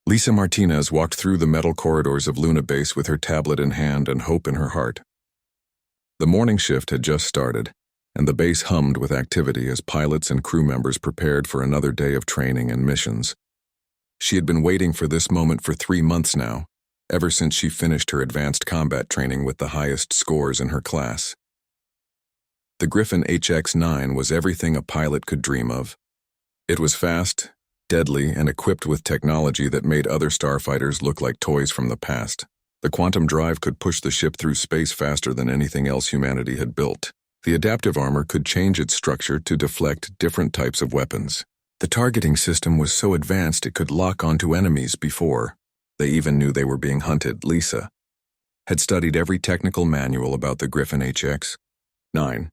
Lisa Martinez walked through the metal corridors of Luna Base with her tablet in hand and hope in her heart. The morning shift had just started, and the base hummed with activity as pilots and crew members prepared for another day of training and missions. She had been waiting for this moment for 3 months now, ever since she finished her advanced combat training with the highest scores in her class. The Griffin HX-9 was everything a pilot could dream of. It was fast, deadly, and equipped with technology that made other starfighters look like toys from the past. The quantum drive could push the ship through space faster than anything else humanity had built. The adaptive armor could change its structure to deflect different types of weapons. The targeting system was so advanced it could lock onto enemies before they even knew they were being hunted. Lisa had studied every technical manual about the Griffin HX-9.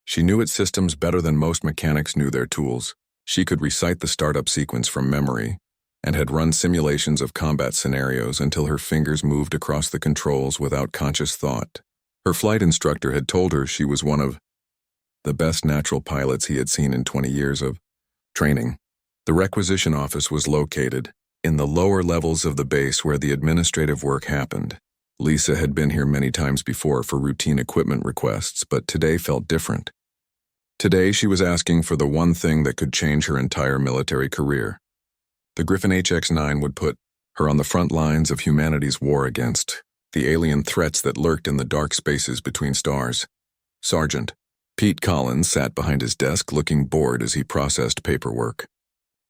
She knew its systems better than most mechanics knew their tools. She could recite the startup sequence from memory and had run simulations of combat scenarios until her fingers moved across the controls without conscious thought. Her flight instructor had told her she was one of the best natural pilots he had seen in 20 years of training. The requisition office was located in the lower levels of the base where the administrative work happened. Lisa had been here many times before for routine equipment requests, but today felt different. Today she was asking for the one thing that could change her entire military career. The Griffin HX-9 would put her on the front lines of humanity's war against the alien threats that lurked in the dark spaces between stars. Sergeant Pete Collins sat behind his desk looking bored as he processed paperwork.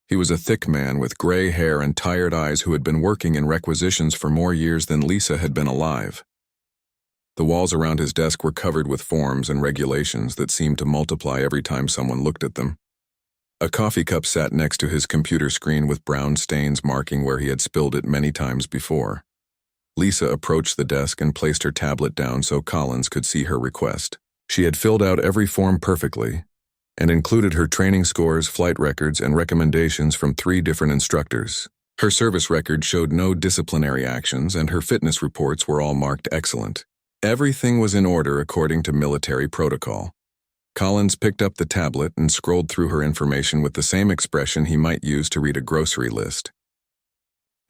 He was a thick man with gray hair and tired eyes who had been working in requisitions for more years than Lisa had been alive. The walls around his desk were covered with forms and regulations that seemed to multiply every time someone looked at them. A coffee cup sat next to his computer screen with brown stains marking where he had spilled it many times before. Lisa approached the desk and placed her tablet down so Collins could see her request. She had filled out every form perfectly and included her training scores, flight records, and recommendations from 3 different instructors. Her service record showed no disciplinary actions, and her fitness reports were all marked excellent. Everything was in order according to military protocol. Collins picked up the tablet and scrolled through her information with the same expression he might use to read a grocery list.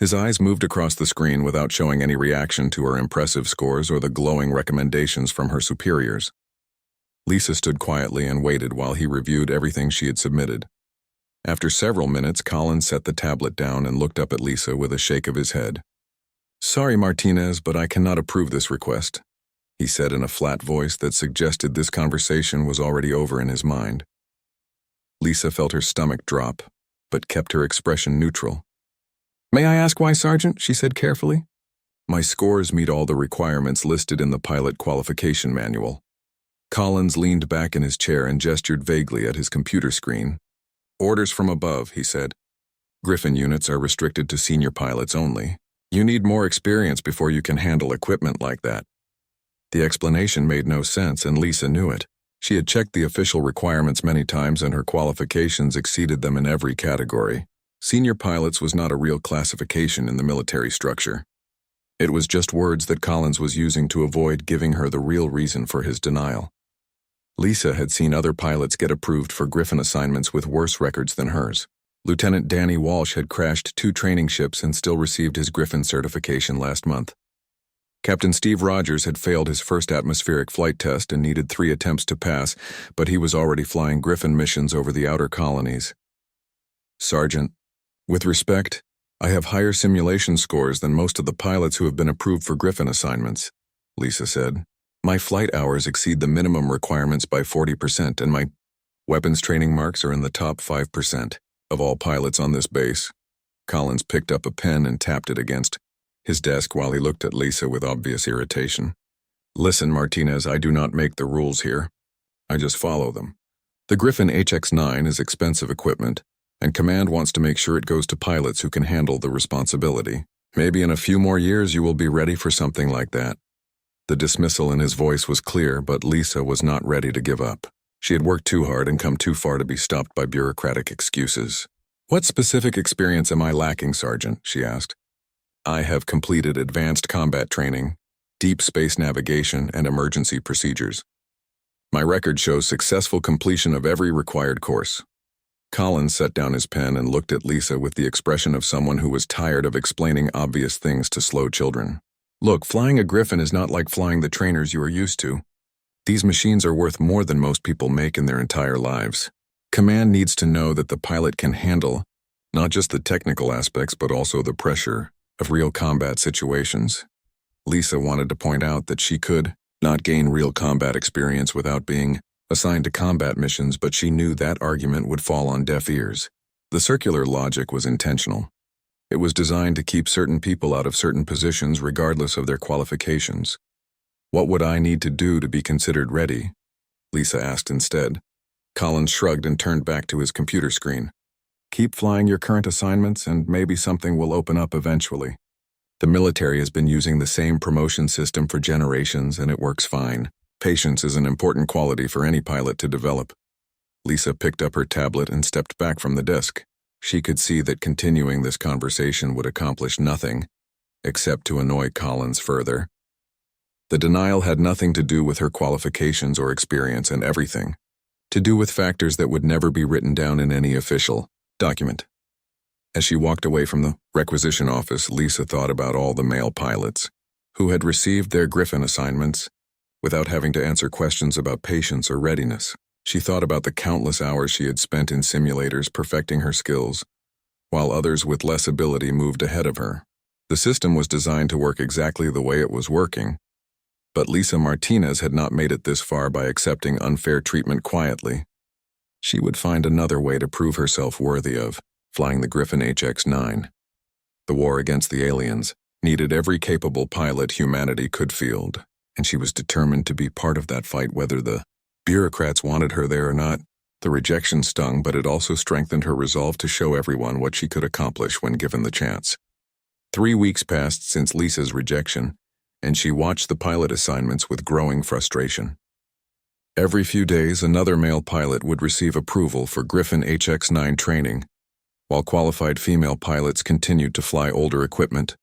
His eyes moved across the screen without showing any reaction to her impressive scores or the glowing recommendations from her superiors. Lisa stood quietly and waited while he reviewed everything she had submitted. After several minutes, Collins set the tablet down and looked up at Lisa with a shake of his head. "Sorry, Martinez, but I cannot approve this request," he said in a flat voice that suggested this conversation was already over in his mind. Lisa felt her stomach drop, but kept her expression neutral. "May I ask why, Sergeant?" she said carefully. "My scores meet all the requirements listed in the pilot qualification manual." Collins leaned back in his chair and gestured vaguely at his computer screen. "Orders from above," he said. "Griffin units are restricted to senior pilots only. You need more experience before you can handle equipment like that." The explanation made no sense, and Lisa knew it. She had checked the official requirements many times, and her qualifications exceeded them in every category. Senior pilots was not a real classification in the military structure. It was just words that Collins was using to avoid giving her the real reason for his denial. Lisa had seen other pilots get approved for Griffin assignments with worse records than hers. Lieutenant Danny Walsh had crashed 2 training ships and still received his Griffin certification last month. Captain Steve Rogers had failed his first atmospheric flight test and needed 3 attempts to pass, but he was already flying Griffin missions over the outer colonies. "Sergeant, with respect, I have higher simulation scores than most of the pilots who have been approved for Griffin assignments," Lisa said. "My flight hours exceed the minimum requirements by 40%, and my weapons training marks are in the top 5% of all pilots on this base." Collins picked up a pen and tapped it against his desk while he looked at Lisa with obvious irritation. "Listen, Martinez, I do not make the rules here. I just follow them. The Griffin HX-9 is expensive equipment, and Command wants to make sure it goes to pilots who can handle the responsibility. Maybe in a few more years you will be ready for something like that." The dismissal in his voice was clear, but Lisa was not ready to give up. She had worked too hard and come too far to be stopped by bureaucratic excuses. "What specific experience am I lacking, Sergeant?" she asked. "I have completed advanced combat training, deep space navigation, and emergency procedures. My record shows successful completion of every required course." Collins set down his pen and looked at Lisa with the expression of someone who was tired of explaining obvious things to slow children. Look, flying a Griffin is not like flying the trainers you are used to. These machines are worth more than most people make in their entire lives. Command needs to know that the pilot can handle not just the technical aspects but also the pressure of real combat situations. Lisa wanted to point out that she could not gain real combat experience without being assigned to combat missions, but she knew that argument would fall on deaf ears. The circular logic was intentional. It was designed to keep certain people out of certain positions regardless of their qualifications. What would I need to do to be considered ready? Lisa asked instead. Collins shrugged and turned back to his computer screen. Keep flying your current assignments and maybe something will open up eventually. The military has been using the same promotion system for generations and it works fine. Patience is an important quality for any pilot to develop. Lisa picked up her tablet and stepped back from the desk. She could see that continuing this conversation would accomplish nothing, except to annoy Collins further. The denial had nothing to do with her qualifications or experience and everything to do with factors that would never be written down in any official document. As she walked away from the requisition office, Lisa thought about all the male pilots who had received their Griffin assignments without having to answer questions about patience or readiness. She thought about the countless hours she had spent in simulators perfecting her skills, while others with less ability moved ahead of her. The system was designed to work exactly the way it was working, but Lisa Martinez had not made it this far by accepting unfair treatment quietly. She would find another way to prove herself worthy of flying the Griffin HX-9. The war against the aliens needed every capable pilot humanity could field, and she was determined to be part of that fight whether the bureaucrats wanted her there or not. The rejection stung, but it also strengthened her resolve to show everyone what she could accomplish when given the chance. 3 weeks passed since Lisa's rejection, and she watched the pilot assignments with growing frustration. Every few days, another male pilot would receive approval for Griffin HX-9 training, while qualified female pilots continued to fly older equipment.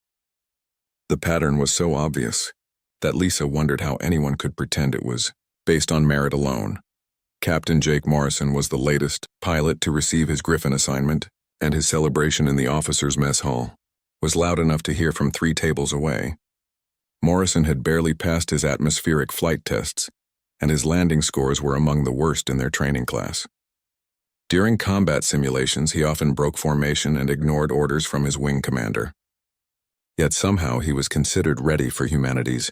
The pattern was so obvious that Lisa wondered how anyone could pretend it was based on merit alone. Captain Jake Morrison was the latest pilot to receive his Griffin assignment, and his celebration in the officers' mess hall was loud enough to hear from 3 tables away. Morrison had barely passed his atmospheric flight tests, and his landing scores were among the worst in their training class. During combat simulations, he often broke formation and ignored orders from his wing commander. Yet somehow he was considered ready for humanity's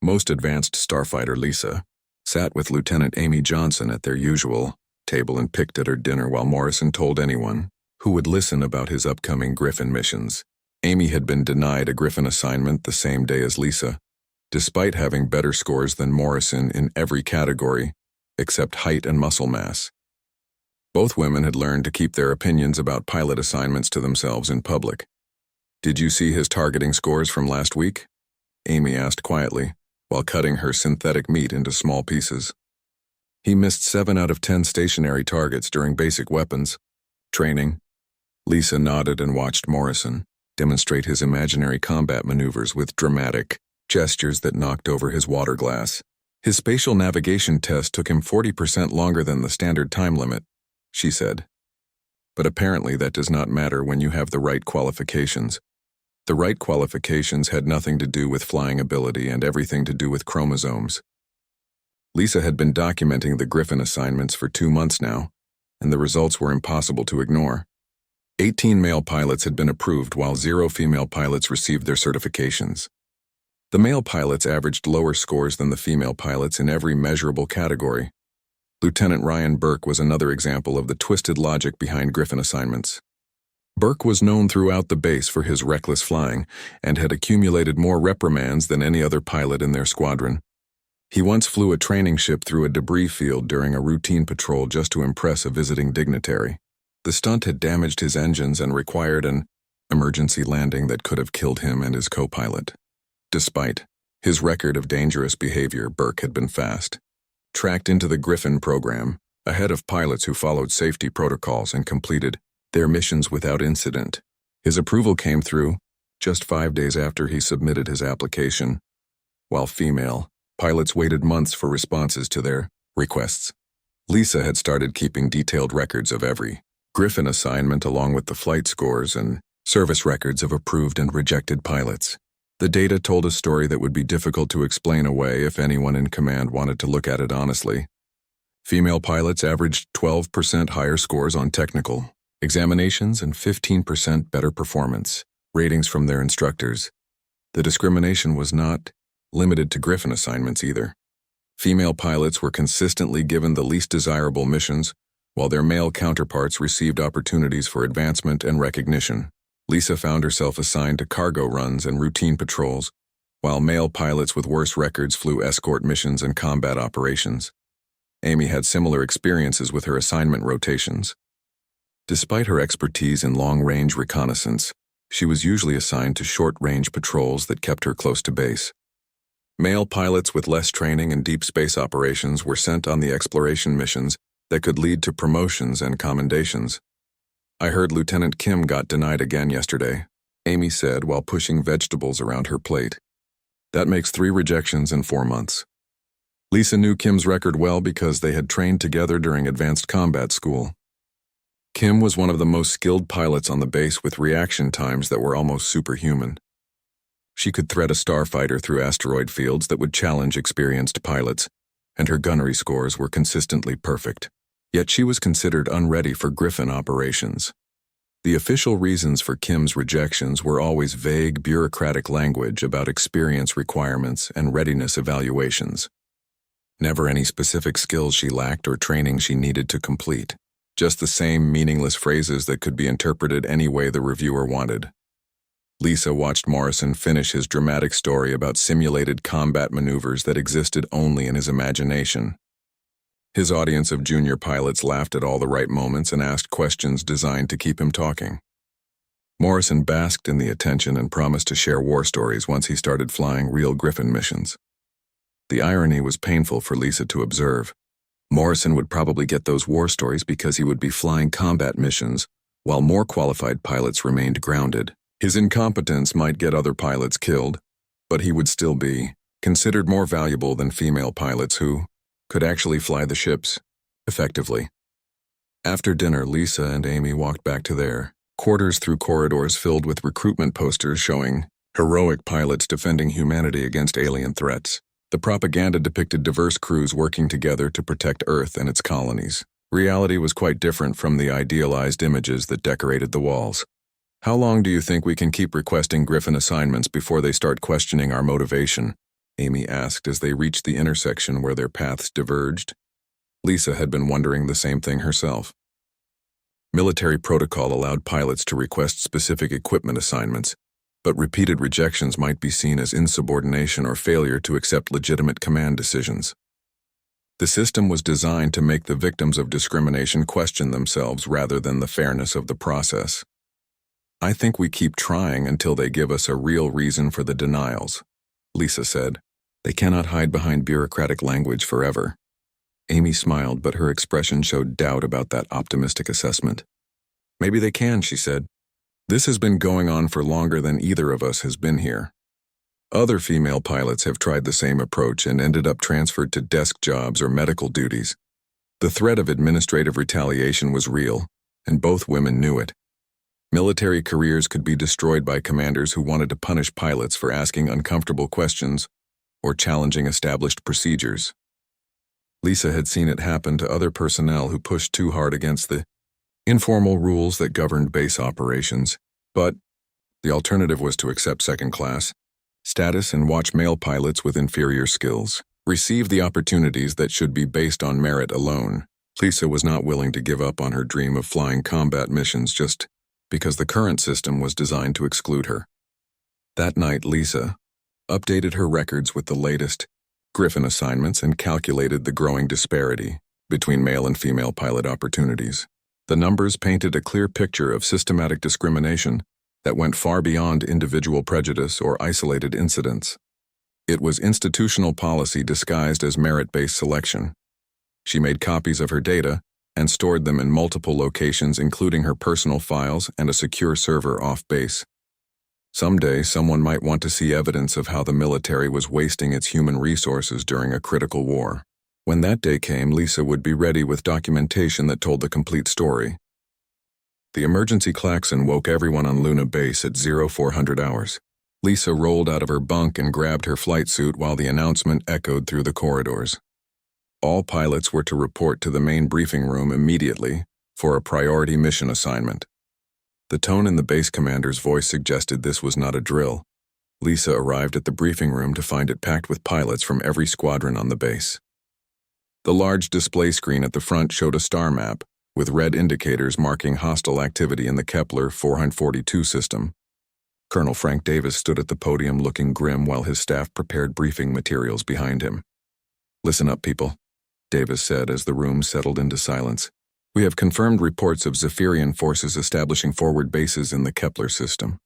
most advanced starfighter. Lisa sat with Lieutenant Amy Johnson at their usual table and picked at her dinner while Morrison told anyone who would listen about his upcoming Griffin missions. Amy had been denied a Griffin assignment the same day as Lisa, despite having better scores than Morrison in every category except height and muscle mass. Both women had learned to keep their opinions about pilot assignments to themselves in public. "Did you see his targeting scores from last week?" Amy asked quietly, while cutting her synthetic meat into small pieces. "He missed 7 out of 10 stationary targets during basic weapons training." Lisa nodded and watched Morrison demonstrate his imaginary combat maneuvers with dramatic gestures that knocked over his water glass. "His spatial navigation test took him 40% longer than the standard time limit," she said. "But apparently that does not matter when you have the right qualifications." The right qualifications had nothing to do with flying ability and everything to do with chromosomes. Lisa had been documenting the Griffin assignments for 2 months now, and the results were impossible to ignore. 18 male pilots had been approved while 0 female pilots received their certifications. The male pilots averaged lower scores than the female pilots in every measurable category. Lieutenant Ryan Burke was another example of the twisted logic behind Griffin assignments. Burke was known throughout the base for his reckless flying and had accumulated more reprimands than any other pilot in their squadron. He once flew a training ship through a debris field during a routine patrol just to impress a visiting dignitary. The stunt had damaged his engines and required an emergency landing that could have killed him and his co-pilot. Despite his record of dangerous behavior, Burke had been fast tracked into the Griffin program, ahead of pilots who followed safety protocols and completed their missions without incident. His approval came through just 5 days after he submitted his application, while female pilots waited months for responses to their requests. Lisa had started keeping detailed records of every Griffin assignment along with the flight scores and service records of approved and rejected pilots. The data told a story that would be difficult to explain away if anyone in command wanted to look at it honestly. Female pilots averaged 12% higher scores on technical examinations and 15% better performance ratings from their instructors. The discrimination was not limited to Griffin assignments either. Female pilots were consistently given the least desirable missions, while their male counterparts received opportunities for advancement and recognition. Lisa found herself assigned to cargo runs and routine patrols, while male pilots with worse records flew escort missions and combat operations. Amy had similar experiences with her assignment rotations. Despite her expertise in long-range reconnaissance, she was usually assigned to short-range patrols that kept her close to base. Male pilots with less training in deep space operations were sent on the exploration missions that could lead to promotions and commendations. I heard Lieutenant Kim got denied again yesterday, Amy said while pushing vegetables around her plate. That makes 3 rejections in 4 months. Lisa knew Kim's record well because they had trained together during advanced combat school. Kim was one of the most skilled pilots on the base with reaction times that were almost superhuman. She could thread a starfighter through asteroid fields that would challenge experienced pilots, and her gunnery scores were consistently perfect. Yet she was considered unready for Griffin operations. The official reasons for Kim's rejections were always vague bureaucratic language about experience requirements and readiness evaluations. Never any specific skills she lacked or training she needed to complete. Just the same meaningless phrases that could be interpreted any way the reviewer wanted. Lisa watched Morrison finish his dramatic story about simulated combat maneuvers that existed only in his imagination. His audience of junior pilots laughed at all the right moments and asked questions designed to keep him talking. Morrison basked in the attention and promised to share war stories once he started flying real Griffin missions. The irony was painful for Lisa to observe. Morrison would probably get those war stories because he would be flying combat missions, while more qualified pilots remained grounded. His incompetence might get other pilots killed, but he would still be considered more valuable than female pilots who could actually fly the ships effectively. After dinner, Lisa and Amy walked back to their quarters through corridors filled with recruitment posters showing heroic pilots defending humanity against alien threats. The propaganda depicted diverse crews working together to protect Earth and its colonies. Reality was quite different from the idealized images that decorated the walls. How long do you think we can keep requesting Griffin assignments before they start questioning our motivation? Amy asked as they reached the intersection where their paths diverged. Lisa had been wondering the same thing herself. Military protocol allowed pilots to request specific equipment assignments, but repeated rejections might be seen as insubordination or failure to accept legitimate command decisions. The system was designed to make the victims of discrimination question themselves rather than the fairness of the process. I think we keep trying until they give us a real reason for the denials, Lisa said. They cannot hide behind bureaucratic language forever. Amy smiled, but her expression showed doubt about that optimistic assessment. Maybe they can, she said. This has been going on for longer than either of us has been here. Other female pilots have tried the same approach and ended up transferred to desk jobs or medical duties. The threat of administrative retaliation was real, and both women knew it. Military careers could be destroyed by commanders who wanted to punish pilots for asking uncomfortable questions or challenging established procedures. Lisa had seen it happen to other personnel who pushed too hard against the informal rules that governed base operations, but the alternative was to accept second-class status and watch male pilots with inferior skills receive the opportunities that should be based on merit alone. Lisa was not willing to give up on her dream of flying combat missions just because the current system was designed to exclude her. That night, Lisa updated her records with the latest Griffin assignments and calculated the growing disparity between male and female pilot opportunities. The numbers painted a clear picture of systematic discrimination that went far beyond individual prejudice or isolated incidents. It was institutional policy disguised as merit-based selection. She made copies of her data and stored them in multiple locations, including her personal files and a secure server off-base. Someday, someone might want to see evidence of how the military was wasting its human resources during a critical war. When that day came, Lisa would be ready with documentation that told the complete story. The emergency klaxon woke everyone on Luna Base at 0400 hours. Lisa rolled out of her bunk and grabbed her flight suit while the announcement echoed through the corridors. All pilots were to report to the main briefing room immediately for a priority mission assignment. The tone in the base commander's voice suggested this was not a drill. Lisa arrived at the briefing room to find it packed with pilots from every squadron on the base. The large display screen at the front showed a star map, with red indicators marking hostile activity in the Kepler 442 system. Colonel Frank Davis stood at the podium looking grim while his staff prepared briefing materials behind him. "Listen up, people," Davis said as the room settled into silence. "We have confirmed reports of Zephyrian forces establishing forward bases in the Kepler system.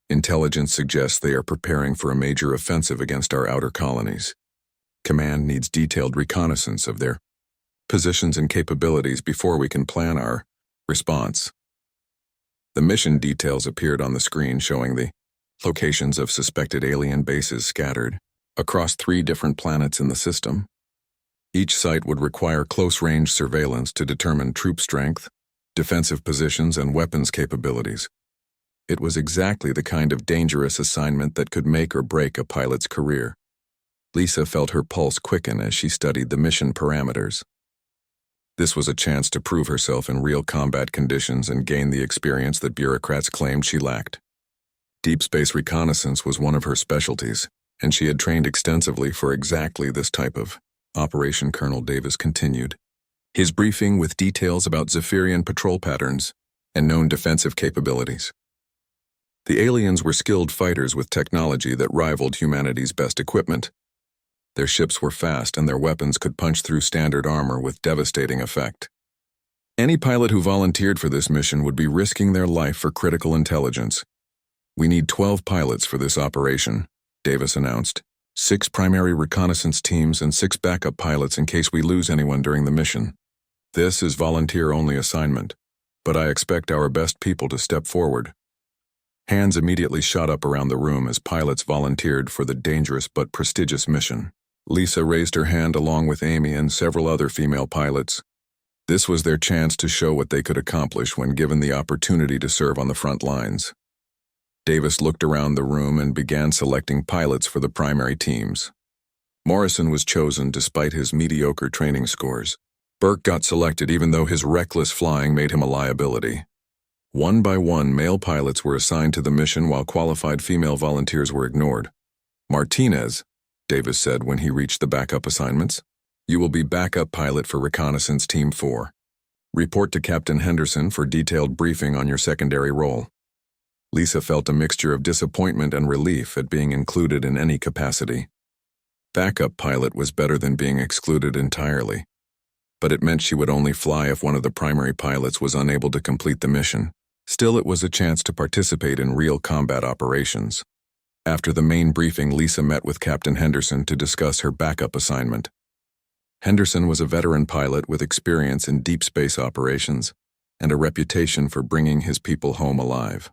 Intelligence suggests they are preparing for a major offensive against our outer colonies. Command needs detailed reconnaissance of their positions and capabilities before we can plan our response." The mission details appeared on the screen showing the locations of suspected alien bases scattered across 3 different planets in the system. Each site would require close-range surveillance to determine troop strength, defensive positions, and weapons capabilities. It was exactly the kind of dangerous assignment that could make or break a pilot's career. Lisa felt her pulse quicken as she studied the mission parameters. This was a chance to prove herself in real combat conditions and gain the experience that bureaucrats claimed she lacked. Deep space reconnaissance was one of her specialties, and she had trained extensively for exactly this type of operation. Colonel Davis continued his briefing with details about Zephyrian patrol patterns and known defensive capabilities. The aliens were skilled fighters with technology that rivaled humanity's best equipment. Their ships were fast and their weapons could punch through standard armor with devastating effect. Any pilot who volunteered for this mission would be risking their life for critical intelligence. "We need 12 pilots for this operation," Davis announced. 6 primary reconnaissance teams and 6 backup pilots in case we lose anyone during the mission. This is volunteer-only assignment, but I expect our best people to step forward. Hands immediately shot up around the room as pilots volunteered for the dangerous but prestigious mission. Lisa raised her hand along with Amy and several other female pilots. This was their chance to show what they could accomplish when given the opportunity to serve on the front lines. Davis looked around the room and began selecting pilots for the primary teams. Morrison was chosen despite his mediocre training scores. Burke got selected even though his reckless flying made him a liability. One by one, male pilots were assigned to the mission while qualified female volunteers were ignored. "Martinez," Davis said when he reached the backup assignments, "you will be backup pilot for Reconnaissance Team 4. Report to Captain Henderson for detailed briefing on your secondary role." Lisa felt a mixture of disappointment and relief at being included in any capacity. Backup pilot was better than being excluded entirely, but it meant she would only fly if one of the primary pilots was unable to complete the mission. Still, it was a chance to participate in real combat operations. After the main briefing, Lisa met with Captain Henderson to discuss her backup assignment. Henderson was a veteran pilot with experience in deep space operations and a reputation for bringing his people home alive.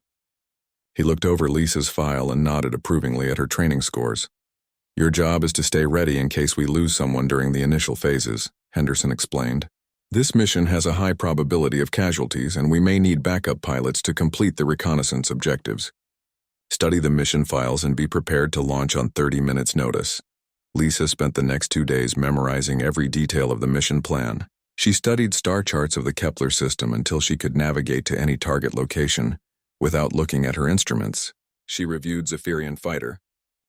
He looked over Lisa's file and nodded approvingly at her training scores. "Your job is to stay ready in case we lose someone during the initial phases," Henderson explained. "This mission has a high probability of casualties, and we may need backup pilots to complete the reconnaissance objectives. Study the mission files and be prepared to launch on 30 minutes' notice." Lisa spent the next 2 days memorizing every detail of the mission plan. She studied star charts of the Kepler system until she could navigate to any target location without looking at her instruments. She reviewed Zephyrian fighter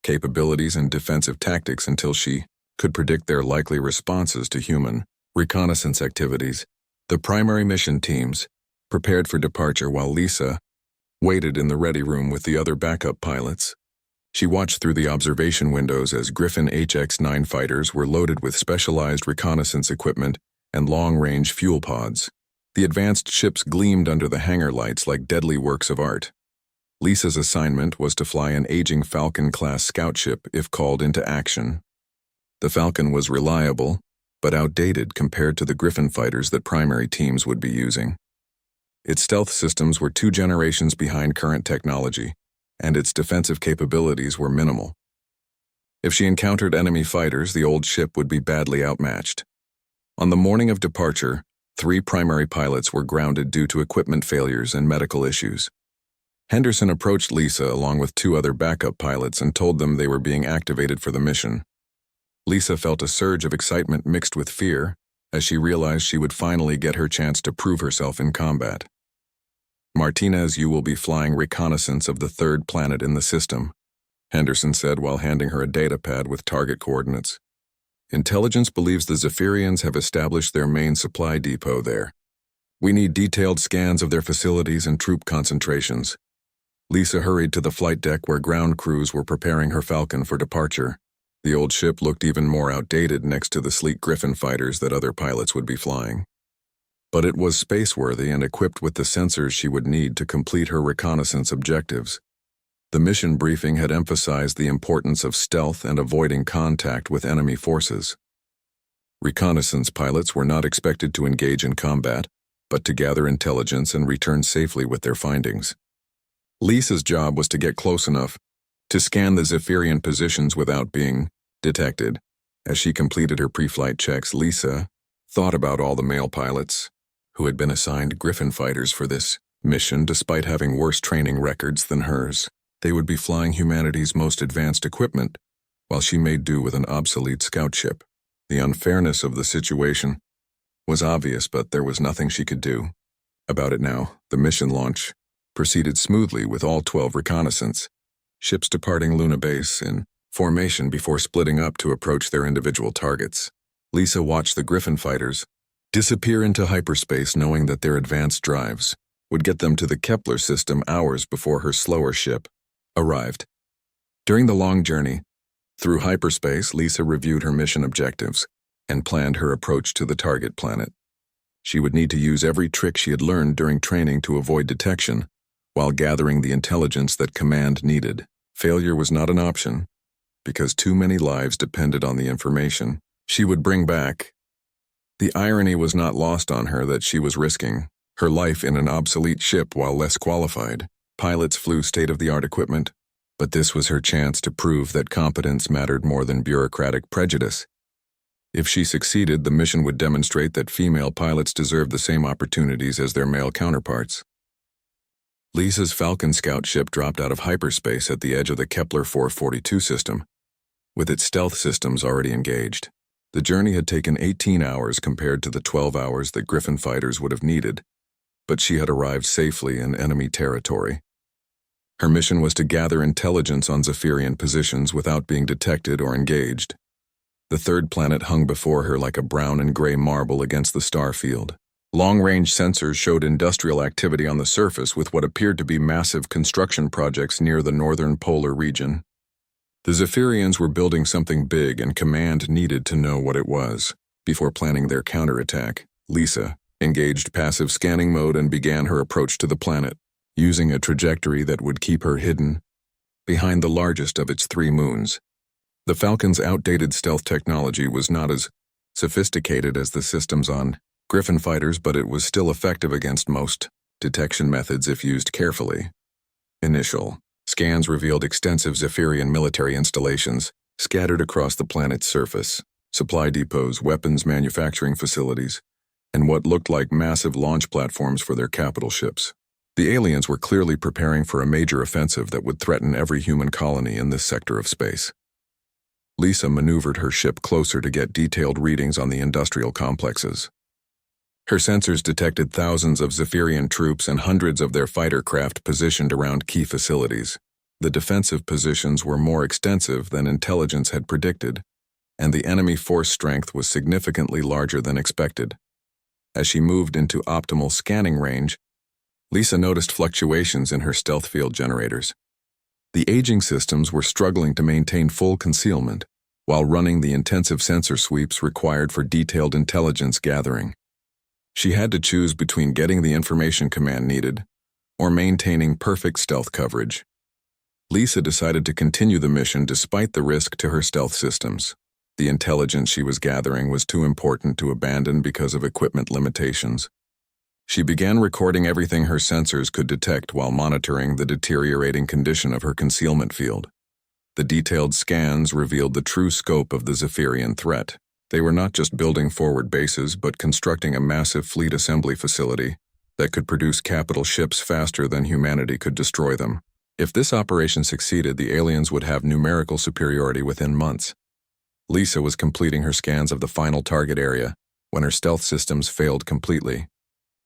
capabilities and defensive tactics until she could predict their likely responses to human reconnaissance activities. The primary mission teams prepared for departure while Lisa waited in the ready room with the other backup pilots. She watched through the observation windows as Griffin HX-9 fighters were loaded with specialized reconnaissance equipment and long-range fuel pods. The advanced ships gleamed under the hangar lights like deadly works of art. Lisa's assignment was to fly an aging Falcon-class scout ship if called into action. The Falcon was reliable, but outdated compared to the Griffin fighters that primary teams would be using. Its stealth systems were 2 generations behind current technology, and its defensive capabilities were minimal. If she encountered enemy fighters, the old ship would be badly outmatched. On the morning of departure, 3 primary pilots were grounded due to equipment failures and medical issues. Henderson approached Lisa along with 2 other backup pilots and told them they were being activated for the mission. Lisa felt a surge of excitement mixed with fear as she realized she would finally get her chance to prove herself in combat. "Martinez, you will be flying reconnaissance of the 3rd planet in the system," Henderson said while handing her a data pad with target coordinates. "Intelligence believes the Zephyrians have established their main supply depot there. We need detailed scans of their facilities and troop concentrations." Lisa hurried to the flight deck where ground crews were preparing her Falcon for departure. The old ship looked even more outdated next to the sleek Griffin fighters that other pilots would be flying. But it was space-worthy and equipped with the sensors she would need to complete her reconnaissance objectives. The mission briefing had emphasized the importance of stealth and avoiding contact with enemy forces. Reconnaissance pilots were not expected to engage in combat, but to gather intelligence and return safely with their findings. Lisa's job was to get close enough to scan the Zephyrian positions without being detected. As she completed her pre-flight checks, Lisa thought about all the male pilots who had been assigned Griffin fighters for this mission despite having worse training records than hers. They would be flying humanity's most advanced equipment, while she made do with an obsolete scout ship. The unfairness of the situation was obvious, but there was nothing she could do about it now. The mission launch proceeded smoothly with all 12 reconnaissance ships departing Luna Base in formation before splitting up to approach their individual targets. Lisa watched the Griffin fighters disappear into hyperspace, knowing that their advanced drives would get them to the Kepler system hours before her slower ship arrived. During the long journey through hyperspace, Lisa reviewed her mission objectives and planned her approach to the target planet. She would need to use every trick she had learned during training to avoid detection, while gathering the intelligence that command needed. Failure was not an option, because too many lives depended on the information she would bring back. The irony was not lost on her that she was risking her life in an obsolete ship while less qualified. Pilots flew state-of-the-art equipment, but this was her chance to prove that competence mattered more than bureaucratic prejudice. If she succeeded, the mission would demonstrate that female pilots deserved the same opportunities as their male counterparts. Lisa's Falcon scout ship dropped out of hyperspace at the edge of the Kepler 442 system, with its stealth systems already engaged. The journey had taken 18 hours compared to the 12 hours that Griffin fighters would have needed, but she had arrived safely in enemy territory. Her mission was to gather intelligence on Zephyrian positions without being detected or engaged. The 3rd planet hung before her like a brown and gray marble against the star field. Long-range sensors showed industrial activity on the surface with what appeared to be massive construction projects near the northern polar region. The Zephyrians were building something big, and command needed to know what it was. Before planning their counterattack, Lisa engaged passive scanning mode and began her approach to the planet, using a trajectory that would keep her hidden behind the largest of its 3 moons. The Falcon's outdated stealth technology was not as sophisticated as the systems on Griffin fighters, but it was still effective against most detection methods if used carefully. Initial scans revealed extensive Zephyrian military installations scattered across the planet's surface, supply depots, weapons manufacturing facilities, and what looked like massive launch platforms for their capital ships. The aliens were clearly preparing for a major offensive that would threaten every human colony in this sector of space. Lisa maneuvered her ship closer to get detailed readings on the industrial complexes. Her sensors detected thousands of Zephyrian troops and hundreds of their fighter craft positioned around key facilities. The defensive positions were more extensive than intelligence had predicted, and the enemy force strength was significantly larger than expected. As she moved into optimal scanning range, Lisa noticed fluctuations in her stealth field generators. The aging systems were struggling to maintain full concealment, while running the intensive sensor sweeps required for detailed intelligence gathering. She had to choose between getting the information command needed or maintaining perfect stealth coverage. Lisa decided to continue the mission despite the risk to her stealth systems. The intelligence she was gathering was too important to abandon because of equipment limitations. She began recording everything her sensors could detect while monitoring the deteriorating condition of her concealment field. The detailed scans revealed the true scope of the Zephyrian threat. They were not just building forward bases, but constructing a massive fleet assembly facility that could produce capital ships faster than humanity could destroy them. If this operation succeeded, the aliens would have numerical superiority within months. Lisa was completing her scans of the final target area when her stealth systems failed completely.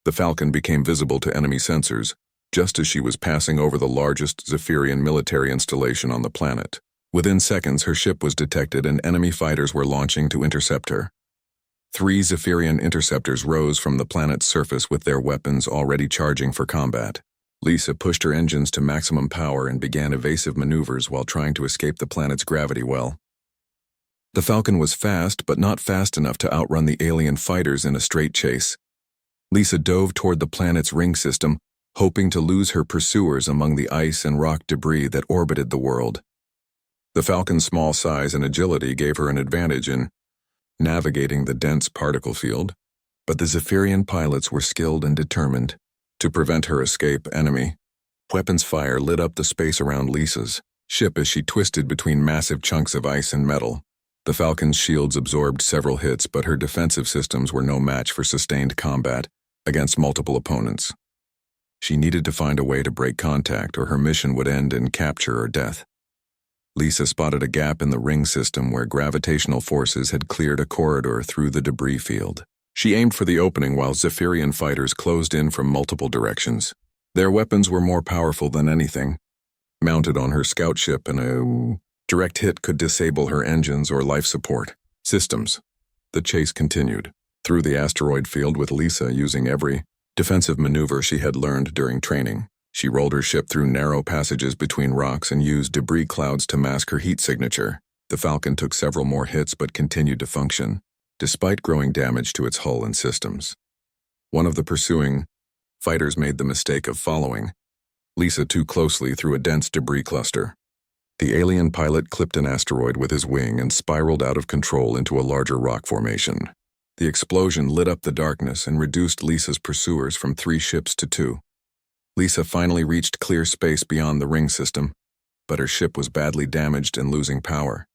The Falcon became visible to enemy sensors just as she was passing over the largest Zephyrian military installation on the planet. Within seconds, her ship was detected and enemy fighters were launching to intercept her. 3 Zephyrian interceptors rose from the planet's surface with their weapons already charging for combat. Lisa pushed her engines to maximum power and began evasive maneuvers while trying to escape the planet's gravity well. The Falcon was fast, but not fast enough to outrun the alien fighters in a straight chase. Lisa dove toward the planet's ring system, hoping to lose her pursuers among the ice and rock debris that orbited the world. The Falcon's small size and agility gave her an advantage in navigating the dense particle field, but the Zephyrian pilots were skilled and determined. To prevent her escape, enemy weapons fire lit up the space around Lisa's ship as she twisted between massive chunks of ice and metal. The Falcon's shields absorbed several hits, but her defensive systems were no match for sustained combat against multiple opponents. She needed to find a way to break contact, or her mission would end in capture or death. Lisa spotted a gap in the ring system where gravitational forces had cleared a corridor through the debris field. She aimed for the opening while Zephyrian fighters closed in from multiple directions. Their weapons were more powerful than anything. Mounted on her scout ship, and a direct hit could disable her engines or life support systems. The chase continued through the asteroid field with Lisa using every defensive maneuver she had learned during training. She rolled her ship through narrow passages between rocks and used debris clouds to mask her heat signature. The Falcon took several more hits but continued to function, despite growing damage to its hull and systems. One of the pursuing fighters made the mistake of following Lisa too closely through a dense debris cluster. The alien pilot clipped an asteroid with his wing and spiraled out of control into a larger rock formation. The explosion lit up the darkness and reduced Lisa's pursuers from 3 ships to 2. Lisa finally reached clear space beyond the ring system, but her ship was badly damaged and losing power.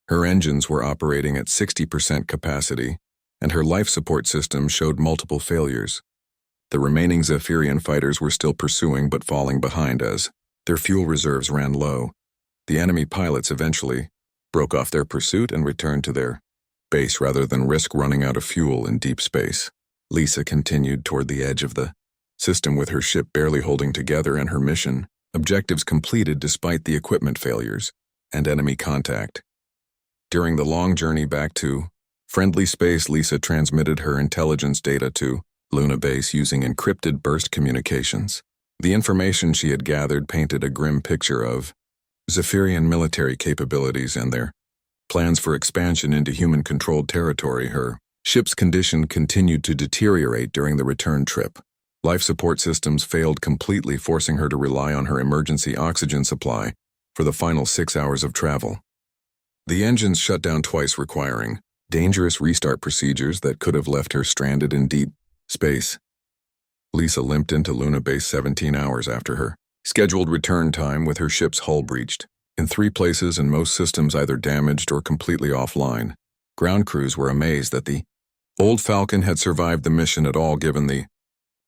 Her engines were operating at 60% capacity, and her life support system showed multiple failures. The remaining Zephyrian fighters were still pursuing but falling behind as their fuel reserves ran low. The enemy pilots eventually broke off their pursuit and returned to their base rather than risk running out of fuel in deep space. Lisa continued toward the edge of the system with her ship barely holding together and her mission objectives completed despite the equipment failures and enemy contact. During the long journey back to friendly space, Lisa transmitted her intelligence data to Luna Base using encrypted burst communications. The information she had gathered painted a grim picture of Zephyrian military capabilities and their plans for expansion into human-controlled territory. Her ship's condition continued to deteriorate during the return trip. Life support systems failed completely, forcing her to rely on her emergency oxygen supply for the final 6 hours of travel. The engines shut down twice, requiring dangerous restart procedures that could have left her stranded in deep space. Lisa limped into Luna Base 17 hours after her scheduled return time with her ship's hull breached in 3 places and most systems either damaged or completely offline. Ground crews were amazed that the old Falcon had survived the mission at all given the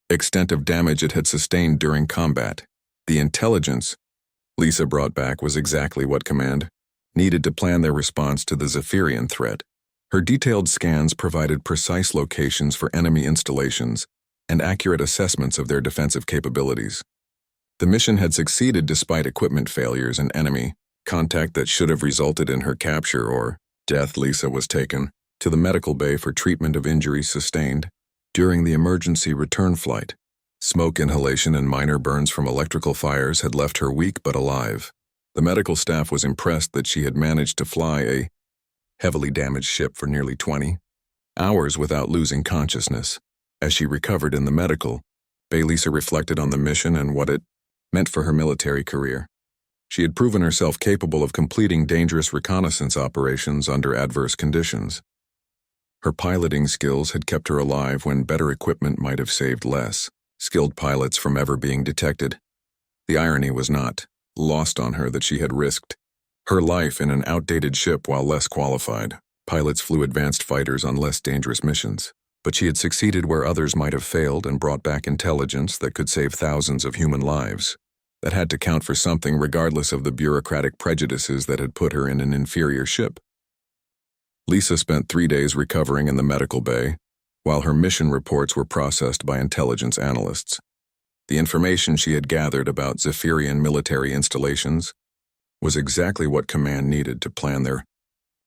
extent of damage it had sustained during combat. The intelligence Lisa brought back was exactly what command needed to plan their response to the Zephyrian threat. Her detailed scans provided precise locations for enemy installations and accurate assessments of their defensive capabilities. The mission had succeeded despite equipment failures and enemy contact that should have resulted in her capture or death. Lisa was taken to the medical bay for treatment of injuries sustained during the emergency return flight. Smoke inhalation and minor burns from electrical fires had left her weak but alive. The medical staff was impressed that she had managed to fly a heavily damaged ship for nearly 20 hours without losing consciousness. As she recovered in the medical bay, Lisa reflected on the mission and what it meant for her military career. She had proven herself capable of completing dangerous reconnaissance operations under adverse conditions. Her piloting skills had kept her alive when better equipment might have saved less skilled pilots from ever being detected. The irony was not lost on her that she had risked her life in an outdated ship while less qualified. Pilots flew advanced fighters on less dangerous missions, but she had succeeded where others might have failed and brought back intelligence that could save thousands of human lives. That had to count for something regardless of the bureaucratic prejudices that had put her in an inferior ship. Lisa spent 3 days recovering in the medical bay, while her mission reports were processed by intelligence analysts. The information she had gathered about Zephyrian military installations was exactly what command needed to plan their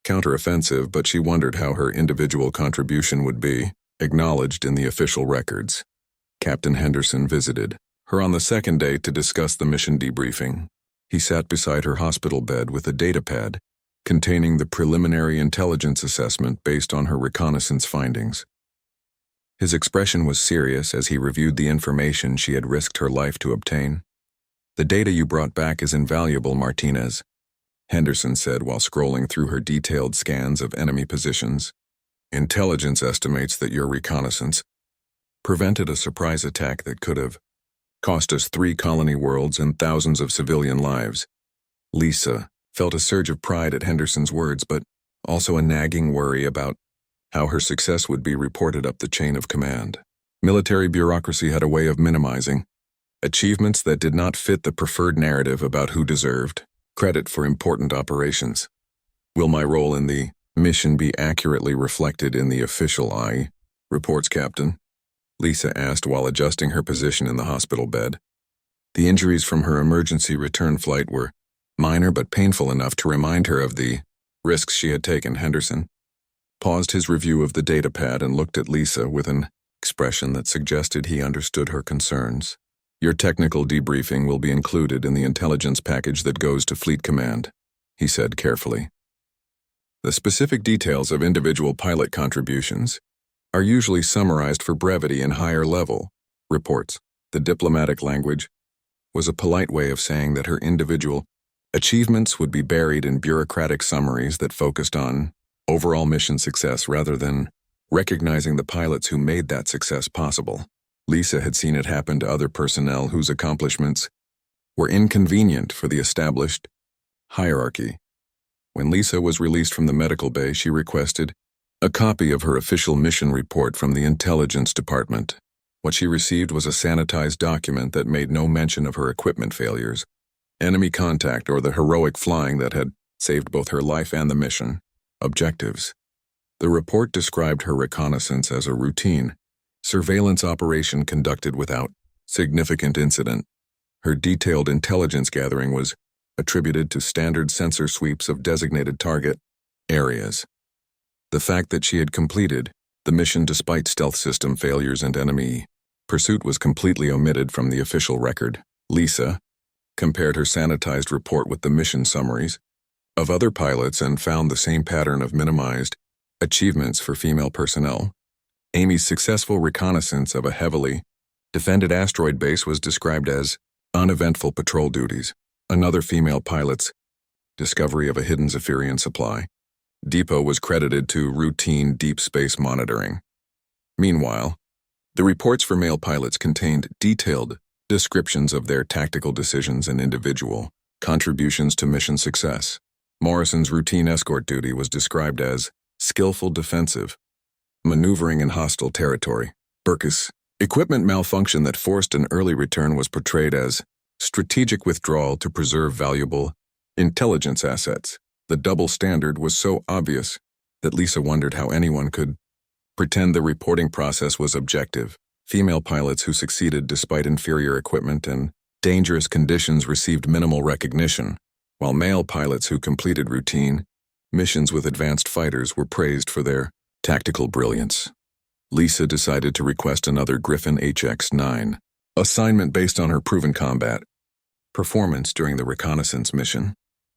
counteroffensive, but she wondered how her individual contribution would be acknowledged in the official records. Captain Henderson visited her on the second day to discuss the mission debriefing. He sat beside her hospital bed with a datapad containing the preliminary intelligence assessment based on her reconnaissance findings. His expression was serious as he reviewed the information she had risked her life to obtain. "The data you brought back is invaluable, Martinez," Henderson said while scrolling through her detailed scans of enemy positions. "Intelligence estimates that your reconnaissance prevented a surprise attack that could have cost us 3 colony worlds and thousands of civilian lives." Lisa felt a surge of pride at Henderson's words, but also a nagging worry about how her success would be reported up the chain of command. Military bureaucracy had a way of minimizing achievements that did not fit the preferred narrative about who deserved credit for important operations. "Will my role in the mission be accurately reflected in the official reports, Captain?" Lisa asked while adjusting her position in the hospital bed. The injuries from her emergency return flight were minor but painful enough to remind her of the risks she had taken. Henderson paused his review of the datapad and looked at Lisa with an expression that suggested he understood her concerns. "Your technical debriefing will be included in the intelligence package that goes to Fleet Command," he said carefully. The specific details of individual pilot contributions are usually summarized for brevity in higher-level reports. The diplomatic language was a polite way of saying that her individual achievements would be buried in bureaucratic summaries that focused on overall mission success rather than recognizing the pilots who made that success possible. Lisa had seen it happen to other personnel whose accomplishments were inconvenient for the established hierarchy. When Lisa was released from the medical bay, she requested a copy of her official mission report from the intelligence department. What she received was a sanitized document that made no mention of her equipment failures, enemy contact, or the heroic flying that had saved both her life and the mission objectives. The report described her reconnaissance as a routine surveillance operation conducted without significant incident. Her detailed intelligence gathering was attributed to standard sensor sweeps of designated target areas. The fact that she had completed the mission despite stealth system failures and enemy pursuit was completely omitted from the official record. Lisa compared her sanitized report with the mission summaries of other pilots and found the same pattern of minimized achievements for female personnel. Amy's successful reconnaissance of a heavily defended asteroid base was described as uneventful patrol duties. Another female pilot's discovery of a hidden Zephyrian supply depot was credited to routine deep space monitoring. Meanwhile, the reports for male pilots contained detailed descriptions of their tactical decisions and individual contributions to mission success. Morrison's routine escort duty was described as skillful defensive maneuvering in hostile territory. Burkus' equipment malfunction that forced an early return was portrayed as strategic withdrawal to preserve valuable intelligence assets. The double standard was so obvious that Lisa wondered how anyone could pretend the reporting process was objective. Female pilots who succeeded despite inferior equipment and dangerous conditions received minimal recognition, while male pilots who completed routine missions with advanced fighters were praised for their tactical brilliance. Lisa decided to request another Griffin HX-9 assignment based on her proven combat performance during the reconnaissance mission.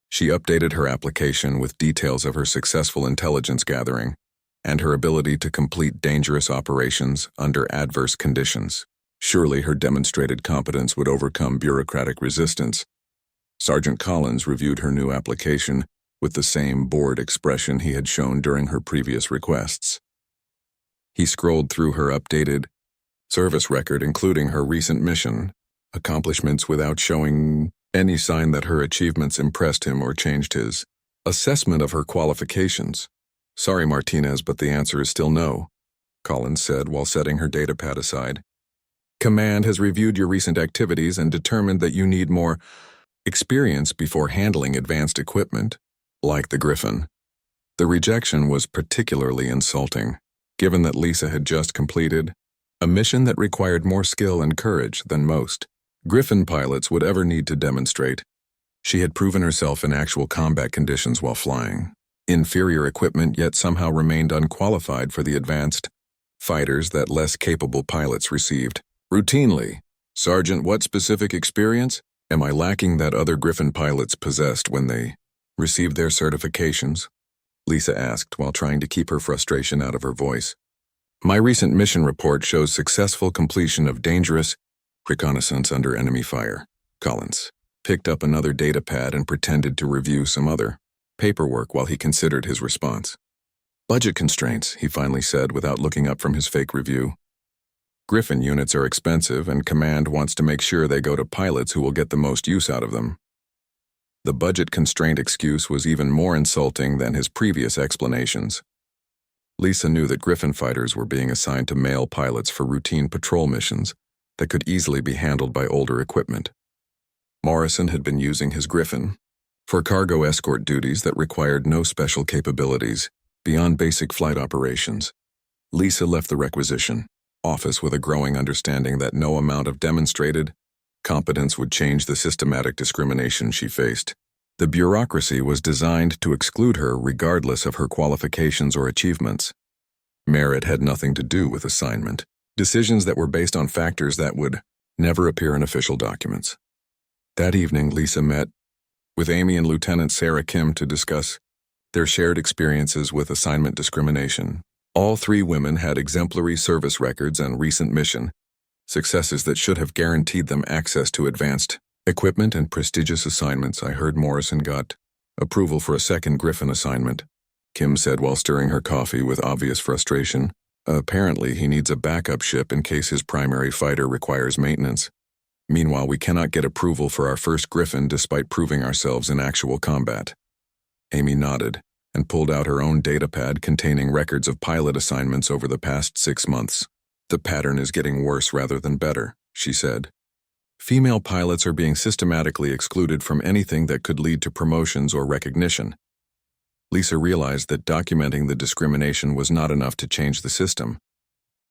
She updated her application with details of her successful intelligence gathering and her ability to complete dangerous operations under adverse conditions. Surely her demonstrated competence would overcome bureaucratic resistance. Sergeant Collins reviewed her new application with the same bored expression he had shown during her previous requests. He scrolled through her updated service record, including her recent mission accomplishments, without showing any sign that her achievements impressed him or changed his assessment of her qualifications. Sorry, Martinez, but the answer is still no, Collins said while setting her datapad aside. Command has reviewed your recent activities and determined that you need more experience before handling advanced equipment, like the Griffin. The rejection was particularly insulting, given that Lisa had just completed a mission that required more skill and courage than most Griffin pilots would ever need to demonstrate. She had proven herself in actual combat conditions while flying. Inferior equipment yet somehow remained unqualified for the advanced fighters that less capable pilots received. Routinely, Sergeant, what specific experience am I lacking that other Griffin pilots possessed when they received their certifications? Lisa asked while trying to keep her frustration out of her voice. My recent mission report shows successful completion of dangerous reconnaissance under enemy fire. Collins picked up another datapad and pretended to review some other paperwork while he considered his response. Budget constraints, he finally said without looking up from his fake review. Griffin units are expensive and Command wants to make sure they go to pilots who will get the most use out of them. The budget constraint excuse was even more insulting than his previous explanations. Lisa knew that Griffin fighters were being assigned to male pilots for routine patrol missions that could easily be handled by older equipment. Morrison had been using his Griffin for cargo escort duties that required no special capabilities beyond basic flight operations. Lisa left the requisition office with a growing understanding that no amount of demonstrated competence would change the systematic discrimination she faced. The bureaucracy was designed to exclude her regardless of her qualifications or achievements. Merit had nothing to do with assignment. Decisions that were based on factors that would never appear in official documents. That evening, Lisa met with Amy and Lieutenant Sarah Kim to discuss their shared experiences with assignment discrimination. All three women had exemplary service records and recent mission successes that should have guaranteed them access to advanced equipment and prestigious assignments. I heard Morrison got approval for a second Griffin assignment, Kim said while stirring her coffee with obvious frustration. Apparently, he needs a backup ship in case his primary fighter requires maintenance. Meanwhile, we cannot get approval for our first Griffin despite proving ourselves in actual combat. Amy nodded and pulled out her own datapad containing records of pilot assignments over the past 6 months. The pattern is getting worse rather than better, she said. Female pilots are being systematically excluded from anything that could lead to promotions or recognition. Lisa realized that documenting the discrimination was not enough to change the system.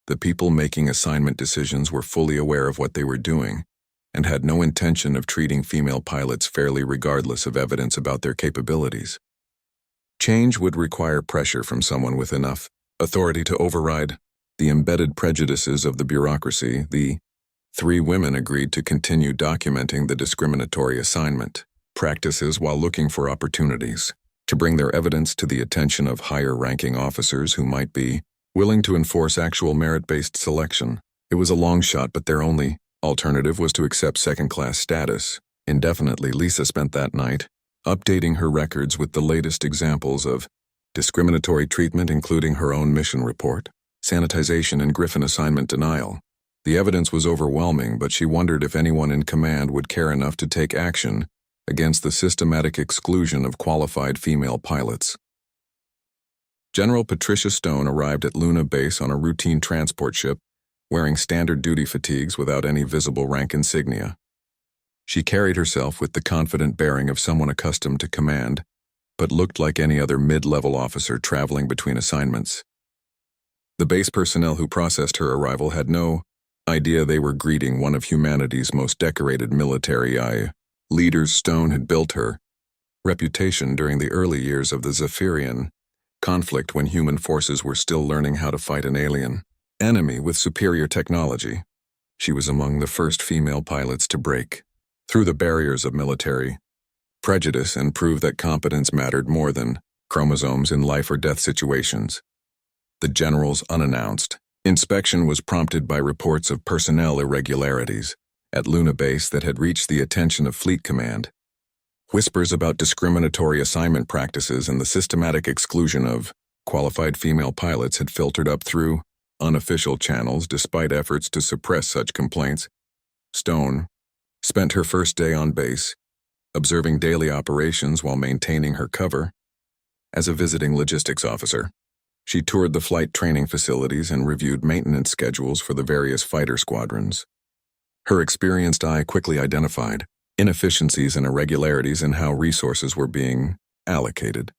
The people making assignment decisions were fully aware of what they were doing and had no intention of treating female pilots fairly regardless of evidence about their capabilities. Change would require pressure from someone with enough authority to override the embedded prejudices of the bureaucracy. The three women agreed to continue documenting the discriminatory assignment practices while looking for opportunities to bring their evidence to the attention of higher-ranking officers who might be willing to enforce actual merit-based selection. It was a long shot, but their only alternative was to accept second-class status. Indefinitely, Lisa spent that night updating her records with the latest examples of discriminatory treatment, including her own mission report, sanitization, and Griffin assignment denial. The evidence was overwhelming, but she wondered if anyone in command would care enough to take action against the systematic exclusion of qualified female pilots. General Patricia Stone arrived at Luna Base on a routine transport ship, wearing standard duty fatigues without any visible rank insignia. She carried herself with the confident bearing of someone accustomed to command, but looked like any other mid-level officer traveling between assignments. The base personnel who processed her arrival had no idea they were greeting one of humanity's most decorated military leaders. Stone had built her reputation during the early years of the Zephyrian conflict when human forces were still learning how to fight an alien enemy with superior technology. She was among the first female pilots to break through the barriers of military prejudice and prove that competence mattered more than chromosomes in life or death situations. The general's unannounced inspection was prompted by reports of personnel irregularities at Luna Base that had reached the attention of Fleet Command. Whispers about discriminatory assignment practices and the systematic exclusion of qualified female pilots had filtered up through unofficial channels despite efforts to suppress such complaints. Stone spent her first day on base, observing daily operations while maintaining her cover. as a visiting logistics officer. She toured the flight training facilities and reviewed maintenance schedules for the various fighter squadrons. Her experienced eye quickly identified inefficiencies and irregularities in how resources were being allocated.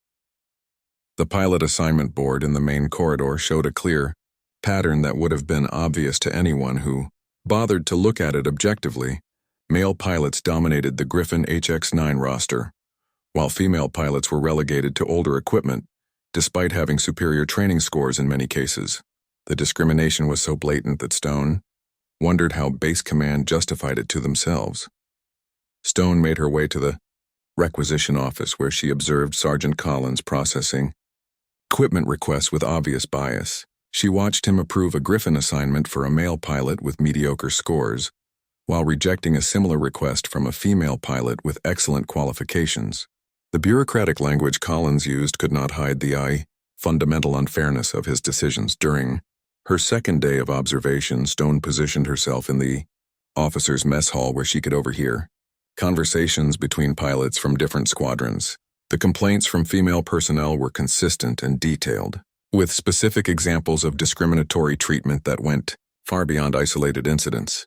The pilot assignment board in the main corridor showed a clear pattern that would have been obvious to anyone who bothered to look at it objectively. Male pilots dominated the Griffin HX-9 roster, while female pilots were relegated to older equipment, despite having superior training scores in many cases. The discrimination was so blatant that Stone wondered how Base Command justified it to themselves. Stone made her way to the requisition office where she observed Sergeant Collins processing equipment requests with obvious bias. She watched him approve a Griffin assignment for a male pilot with mediocre scores, while rejecting a similar request from a female pilot with excellent qualifications. The bureaucratic language Collins used could not hide the fundamental unfairness of his decisions. During her second day of observation, Stone positioned herself in the officers' mess hall where she could overhear conversations between pilots from different squadrons. The complaints from female personnel were consistent and detailed, with specific examples of discriminatory treatment that went far beyond isolated incidents.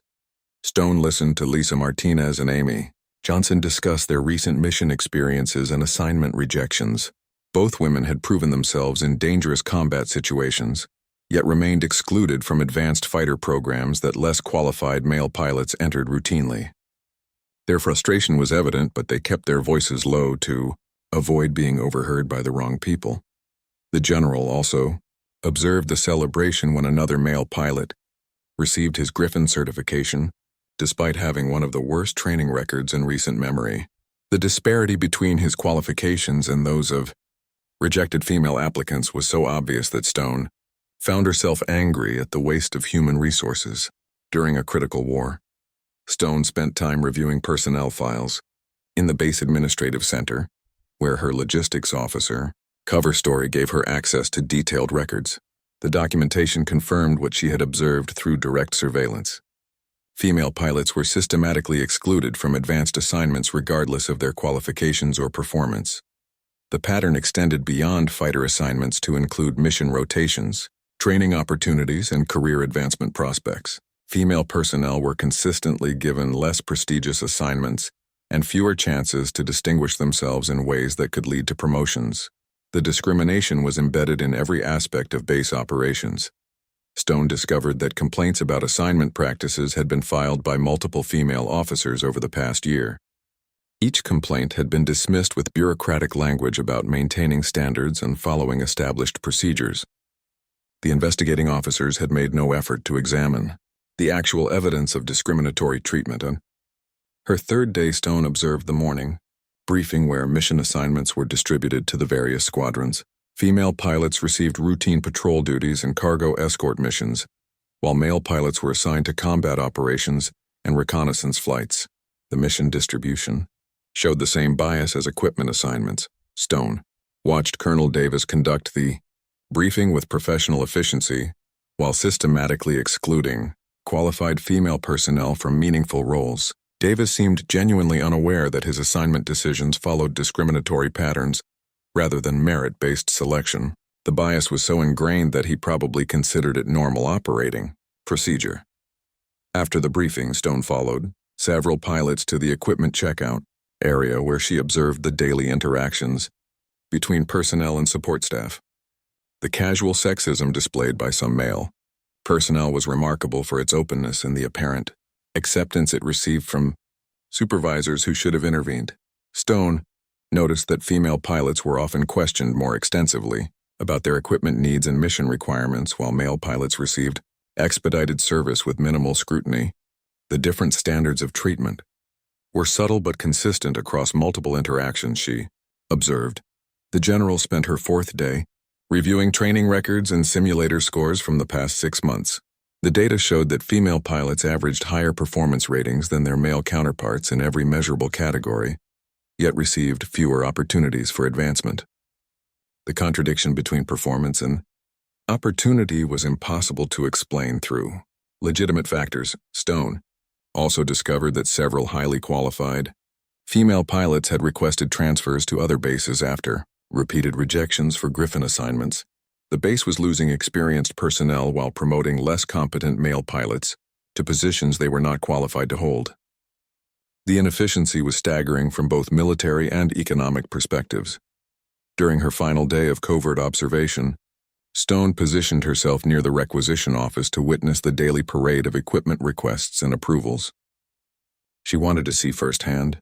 Stone listened to Lisa Martinez and Amy Johnson discuss their recent mission experiences and assignment rejections. Both women had proven themselves in dangerous combat situations, yet remained excluded from advanced fighter programs that less qualified male pilots entered routinely. Their frustration was evident, but they kept their voices low to avoid being overheard by the wrong people. The general also observed the celebration when another male pilot received his Griffin certification, despite having one of the worst training records in recent memory. The disparity between his qualifications and those of rejected female applicants was so obvious that Stone found herself angry at the waste of human resources during a critical war. Stone spent time reviewing personnel files in the base administrative center, where her logistics officer cover story gave her access to detailed records. The documentation confirmed what she had observed through direct surveillance. Female pilots were systematically excluded from advanced assignments regardless of their qualifications or performance. The pattern extended beyond fighter assignments to include mission rotations, training opportunities, and career advancement prospects. Female personnel were consistently given less prestigious assignments and fewer chances to distinguish themselves in ways that could lead to promotions. The discrimination was embedded in every aspect of base operations. Stone discovered that complaints about assignment practices had been filed by multiple female officers over the past year. Each complaint had been dismissed with bureaucratic language about maintaining standards and following established procedures. The investigating officers had made no effort to examine the actual evidence of discriminatory treatment. On her third day, Stone observed the morning briefing where mission assignments were distributed to the various squadrons. Female pilots received routine patrol duties and cargo escort missions, while male pilots were assigned to combat operations and reconnaissance flights. The mission distribution showed the same bias as equipment assignments. Stone watched Colonel Davis conduct the briefing with professional efficiency while systematically excluding qualified female personnel from meaningful roles. Davis seemed genuinely unaware that his assignment decisions followed discriminatory patterns rather than merit-based selection. The bias was so ingrained that he probably considered it normal operating procedure. After the briefing, Stone followed several pilots to the equipment checkout area where she observed the daily interactions between personnel and support staff. The casual sexism displayed by some male personnel was remarkable for its openness and the apparent acceptance it received from supervisors who should have intervened. Stone noticed that female pilots were often questioned more extensively about their equipment needs and mission requirements, while male pilots received expedited service with minimal scrutiny. The different standards of treatment were subtle but consistent across multiple interactions, she observed. The general spent her fourth day reviewing training records and simulator scores from the past 6 months. The data showed that female pilots averaged higher performance ratings than their male counterparts in every measurable category, yet received fewer opportunities for advancement. The contradiction between performance and opportunity was impossible to explain through legitimate factors. Stone also discovered that several highly qualified female pilots had requested transfers to other bases after Repeated rejections for Griffin assignments. The base was losing experienced personnel while promoting less competent male pilots to positions they were not qualified to hold. The inefficiency was staggering from both military and economic perspectives. During her final day of covert observation, Stone positioned herself near the requisition office to witness the daily parade of equipment requests and approvals. She wanted to see firsthand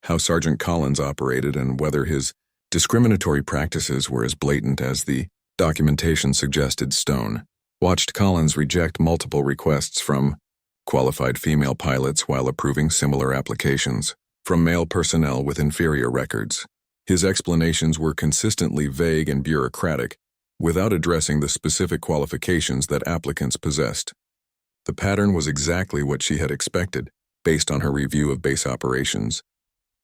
how Sergeant Collins operated and whether his discriminatory practices were as blatant as the documentation suggested. Stone watched Collins reject multiple requests from qualified female pilots while approving similar applications from male personnel with inferior records. His explanations were consistently vague and bureaucratic, without addressing the specific qualifications that applicants possessed. The pattern was exactly what she had expected, based on her review of base operations.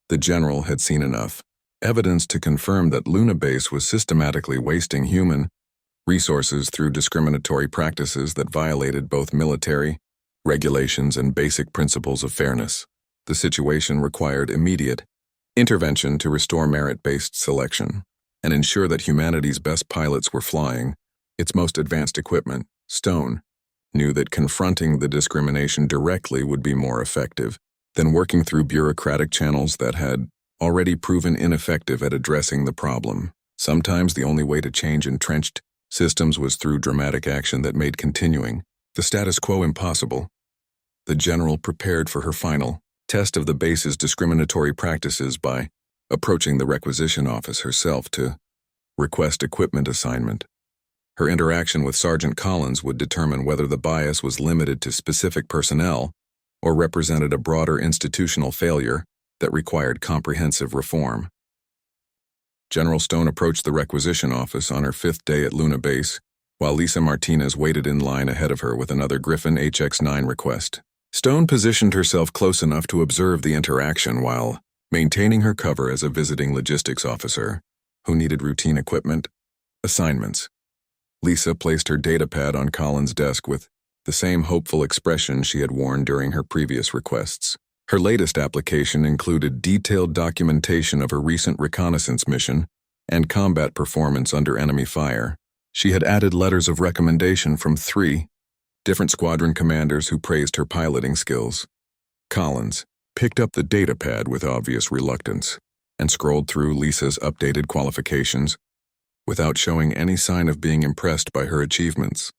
The general had seen enough evidence to confirm that Luna Base was systematically wasting human resources through discriminatory practices that violated both military regulations and basic principles of fairness. The situation required immediate intervention to restore merit-based selection and ensure that humanity's best pilots were flying its most advanced equipment. Stone knew that confronting the discrimination directly would be more effective than working through bureaucratic channels that had already proven ineffective at addressing the problem. Sometimes the only way to change entrenched systems was through dramatic action that made continuing the status quo impossible. The general prepared for her final test of the base's discriminatory practices by approaching the requisition office herself to request equipment assignment. Her interaction with Sergeant Collins would determine whether the bias was limited to specific personnel or represented a broader institutional failure that required comprehensive reform. General Stone approached the requisition office on her 5th day at Luna Base, while Lisa Martinez waited in line ahead of her with another Griffin HX-9 request. Stone positioned herself close enough to observe the interaction while maintaining her cover as a visiting logistics officer who needed routine equipment assignments. Lisa placed her datapad on Collins' desk with the same hopeful expression she had worn during her previous requests. Her latest application included detailed documentation of her recent reconnaissance mission and combat performance under enemy fire. She had added letters of recommendation from 3 different squadron commanders who praised her piloting skills. Collins picked up the datapad with obvious reluctance and scrolled through Lisa's updated qualifications without showing any sign of being impressed by her achievements.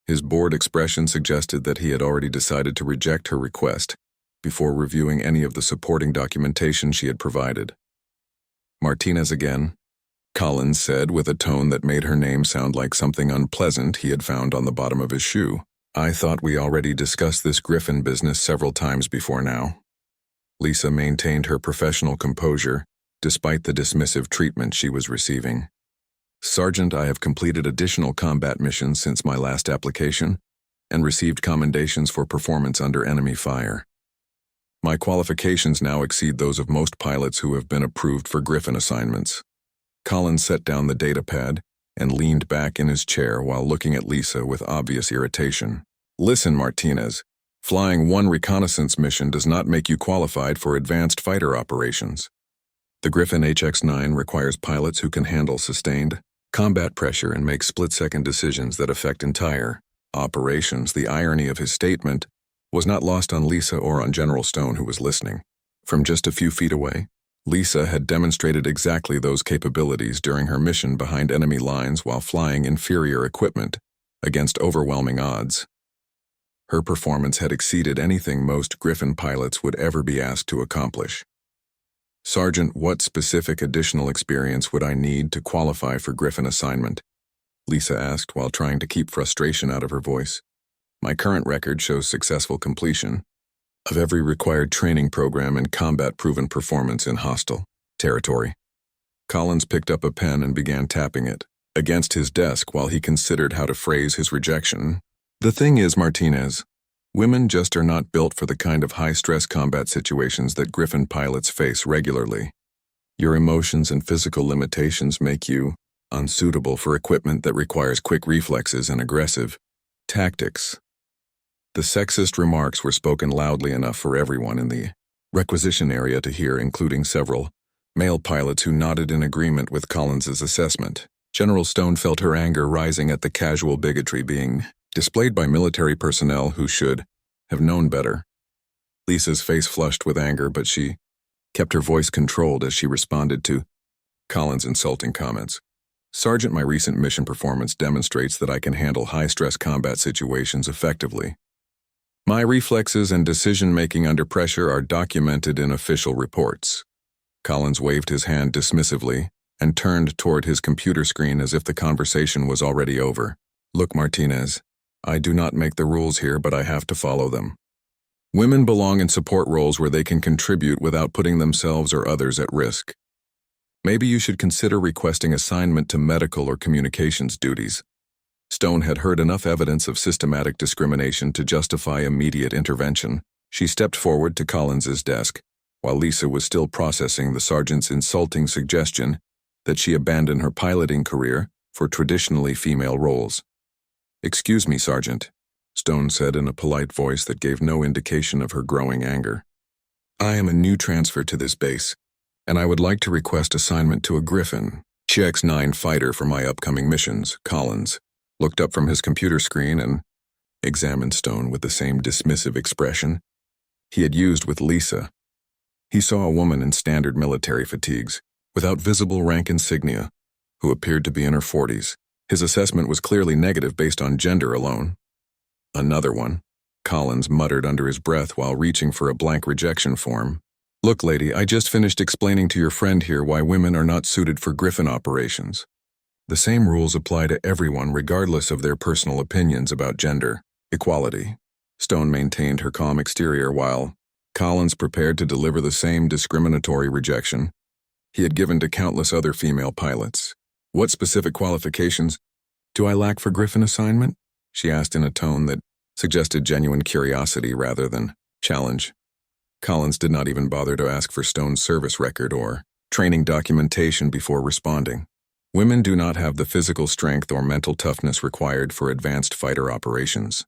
His bored expression suggested that he had already decided to reject her request before reviewing any of the supporting documentation she had provided. Martinez again, Collins said with a tone that made her name sound like something unpleasant he had found on the bottom of his shoe. I thought we already discussed this Griffin business several times before now. Lisa maintained her professional composure despite the dismissive treatment she was receiving. Sergeant, I have completed additional combat missions since my last application and received commendations for performance under enemy fire. My qualifications now exceed those of most pilots who have been approved for Griffin assignments. Collins set down the datapad and leaned back in his chair while looking at Lisa with obvious irritation. Listen, Martinez, flying one reconnaissance mission does not make you qualified for advanced fighter operations. The Griffin HX-9 requires pilots who can handle sustained combat pressure and make split-second decisions that affect entire operations. The irony of his statement was not lost on Lisa or on General Stone, who was listening. From just a few feet away, Lisa had demonstrated exactly those capabilities during her mission behind enemy lines while flying inferior equipment against overwhelming odds. Her performance had exceeded anything most Griffin pilots would ever be asked to accomplish. Sergeant, what specific additional experience would I need to qualify for Griffin assignment? Lisa asked while trying to keep frustration out of her voice. My current record shows successful completion of every required training program and combat-proven performance in hostile territory. Collins picked up a pen and began tapping it against his desk while he considered how to phrase his rejection. The thing is, Martinez, women just are not built for the kind of high-stress combat situations that Griffin pilots face regularly. Your emotions and physical limitations make you unsuitable for equipment that requires quick reflexes and aggressive tactics. The sexist remarks were spoken loudly enough for everyone in the requisition area to hear, including several male pilots who nodded in agreement with Collins's assessment. General Stone felt her anger rising at the casual bigotry being displayed by military personnel who should have known better. Lisa's face flushed with anger, but she kept her voice controlled as she responded to Collins' insulting comments. Sergeant, my recent mission performance demonstrates that I can handle high-stress combat situations effectively. My reflexes and decision-making under pressure are documented in official reports. Collins waved his hand dismissively and turned toward his computer screen as if the conversation was already over. Look, Martinez, I do not make the rules here, but I have to follow them. Women belong in support roles where they can contribute without putting themselves or others at risk. Maybe you should consider requesting assignment to medical or communications duties. Stone had heard enough evidence of systematic discrimination to justify immediate intervention. She stepped forward to Collins's desk, while Lisa was still processing the sergeant's insulting suggestion that she abandon her piloting career for traditionally female roles. Excuse me, Sergeant, Stone said in a polite voice that gave no indication of her growing anger. I am a new transfer to this base, and I would like to request assignment to a Griffin CX-9 fighter for my upcoming missions. Collins looked up from his computer screen and examined Stone with the same dismissive expression he had used with Lisa. He saw a woman in standard military fatigues, without visible rank insignia, who appeared to be in her 40s. His assessment was clearly negative based on gender alone. Another one, Collins muttered under his breath while reaching for a blank rejection form. Look, lady, I just finished explaining to your friend here why women are not suited for Griffin operations. The same rules apply to everyone regardless of their personal opinions about gender equality. Stone maintained her calm exterior while Collins prepared to deliver the same discriminatory rejection he had given to countless other female pilots. What specific qualifications do I lack for Griffin assignment? She asked in a tone that suggested genuine curiosity rather than challenge. Collins did not even bother to ask for Stone's service record or training documentation before responding. Women do not have the physical strength or mental toughness required for advanced fighter operations.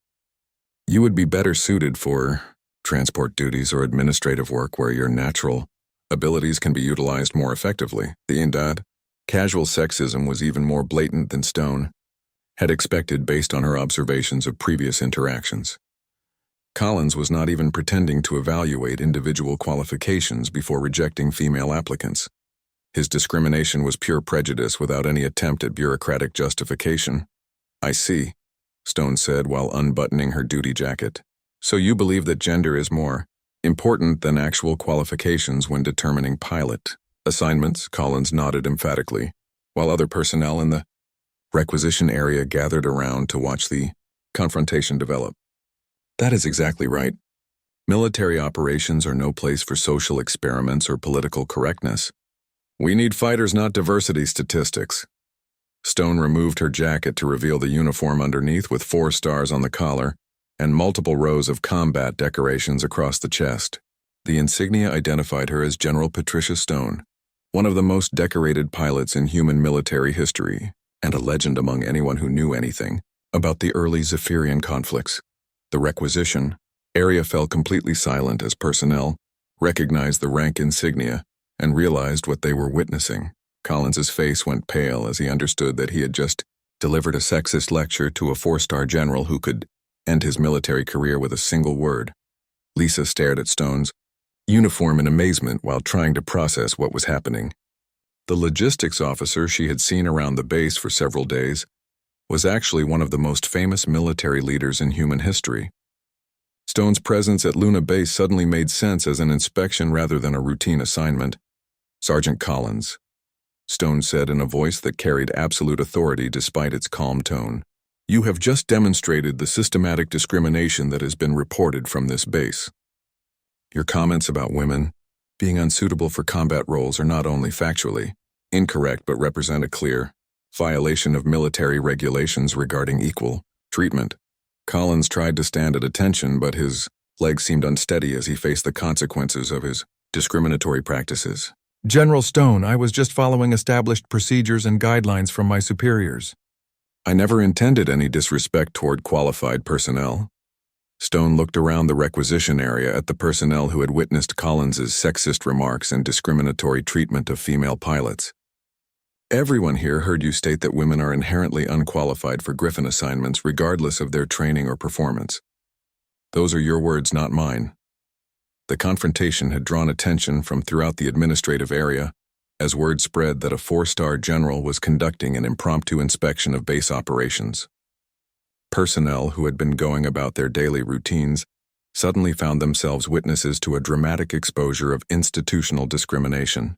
You would be better suited for transport duties or administrative work where your natural abilities can be utilized more effectively. The Indad, casual sexism was even more blatant than Stone had expected based on her observations of previous interactions. Collins was not even pretending to evaluate individual qualifications before rejecting female applicants. His discrimination was pure prejudice without any attempt at bureaucratic justification. I see, Stone said while unbuttoning her duty jacket. So you believe that gender is more important than actual qualifications when determining pilot assignments? Collins nodded emphatically, while other personnel in the requisition area gathered around to watch the confrontation develop. That is exactly right. Military operations are no place for social experiments or political correctness. We need fighters, not diversity statistics. Stone removed her jacket to reveal the uniform underneath with 4 stars on the collar and multiple rows of combat decorations across the chest. The insignia identified her as General Patricia Stone, one of the most decorated pilots in human military history, and a legend among anyone who knew anything about the early Zephyrian conflicts. The requisition area fell completely silent as personnel recognized the rank insignia and realized what they were witnessing. Collins's face went pale as he understood that he had just delivered a sexist lecture to a 4-star general who could end his military career with a single word. Lisa stared at Stone's uniform in amazement while trying to process what was happening. The logistics officer she had seen around the base for several days was actually one of the most famous military leaders in human history. Stone's presence at Luna Base suddenly made sense as an inspection rather than a routine assignment. Sergeant Collins, Stone said in a voice that carried absolute authority despite its calm tone. You have just demonstrated the systematic discrimination that has been reported from this base. Your comments about women being unsuitable for combat roles are not only factually incorrect but represent a clear violation of military regulations regarding equal treatment. Collins tried to stand at attention, but his legs seemed unsteady as he faced the consequences of his discriminatory practices. General Stone, I was just following established procedures and guidelines from my superiors. I never intended any disrespect toward qualified personnel. Stone looked around the requisition area at the personnel who had witnessed Collins's sexist remarks and discriminatory treatment of female pilots. Everyone here heard you state that women are inherently unqualified for Griffin assignments regardless of their training or performance. Those are your words, not mine. The confrontation had drawn attention from throughout the administrative area, as word spread that a 4-star general was conducting an impromptu inspection of base operations. Personnel who had been going about their daily routines suddenly found themselves witnesses to a dramatic exposure of institutional discrimination.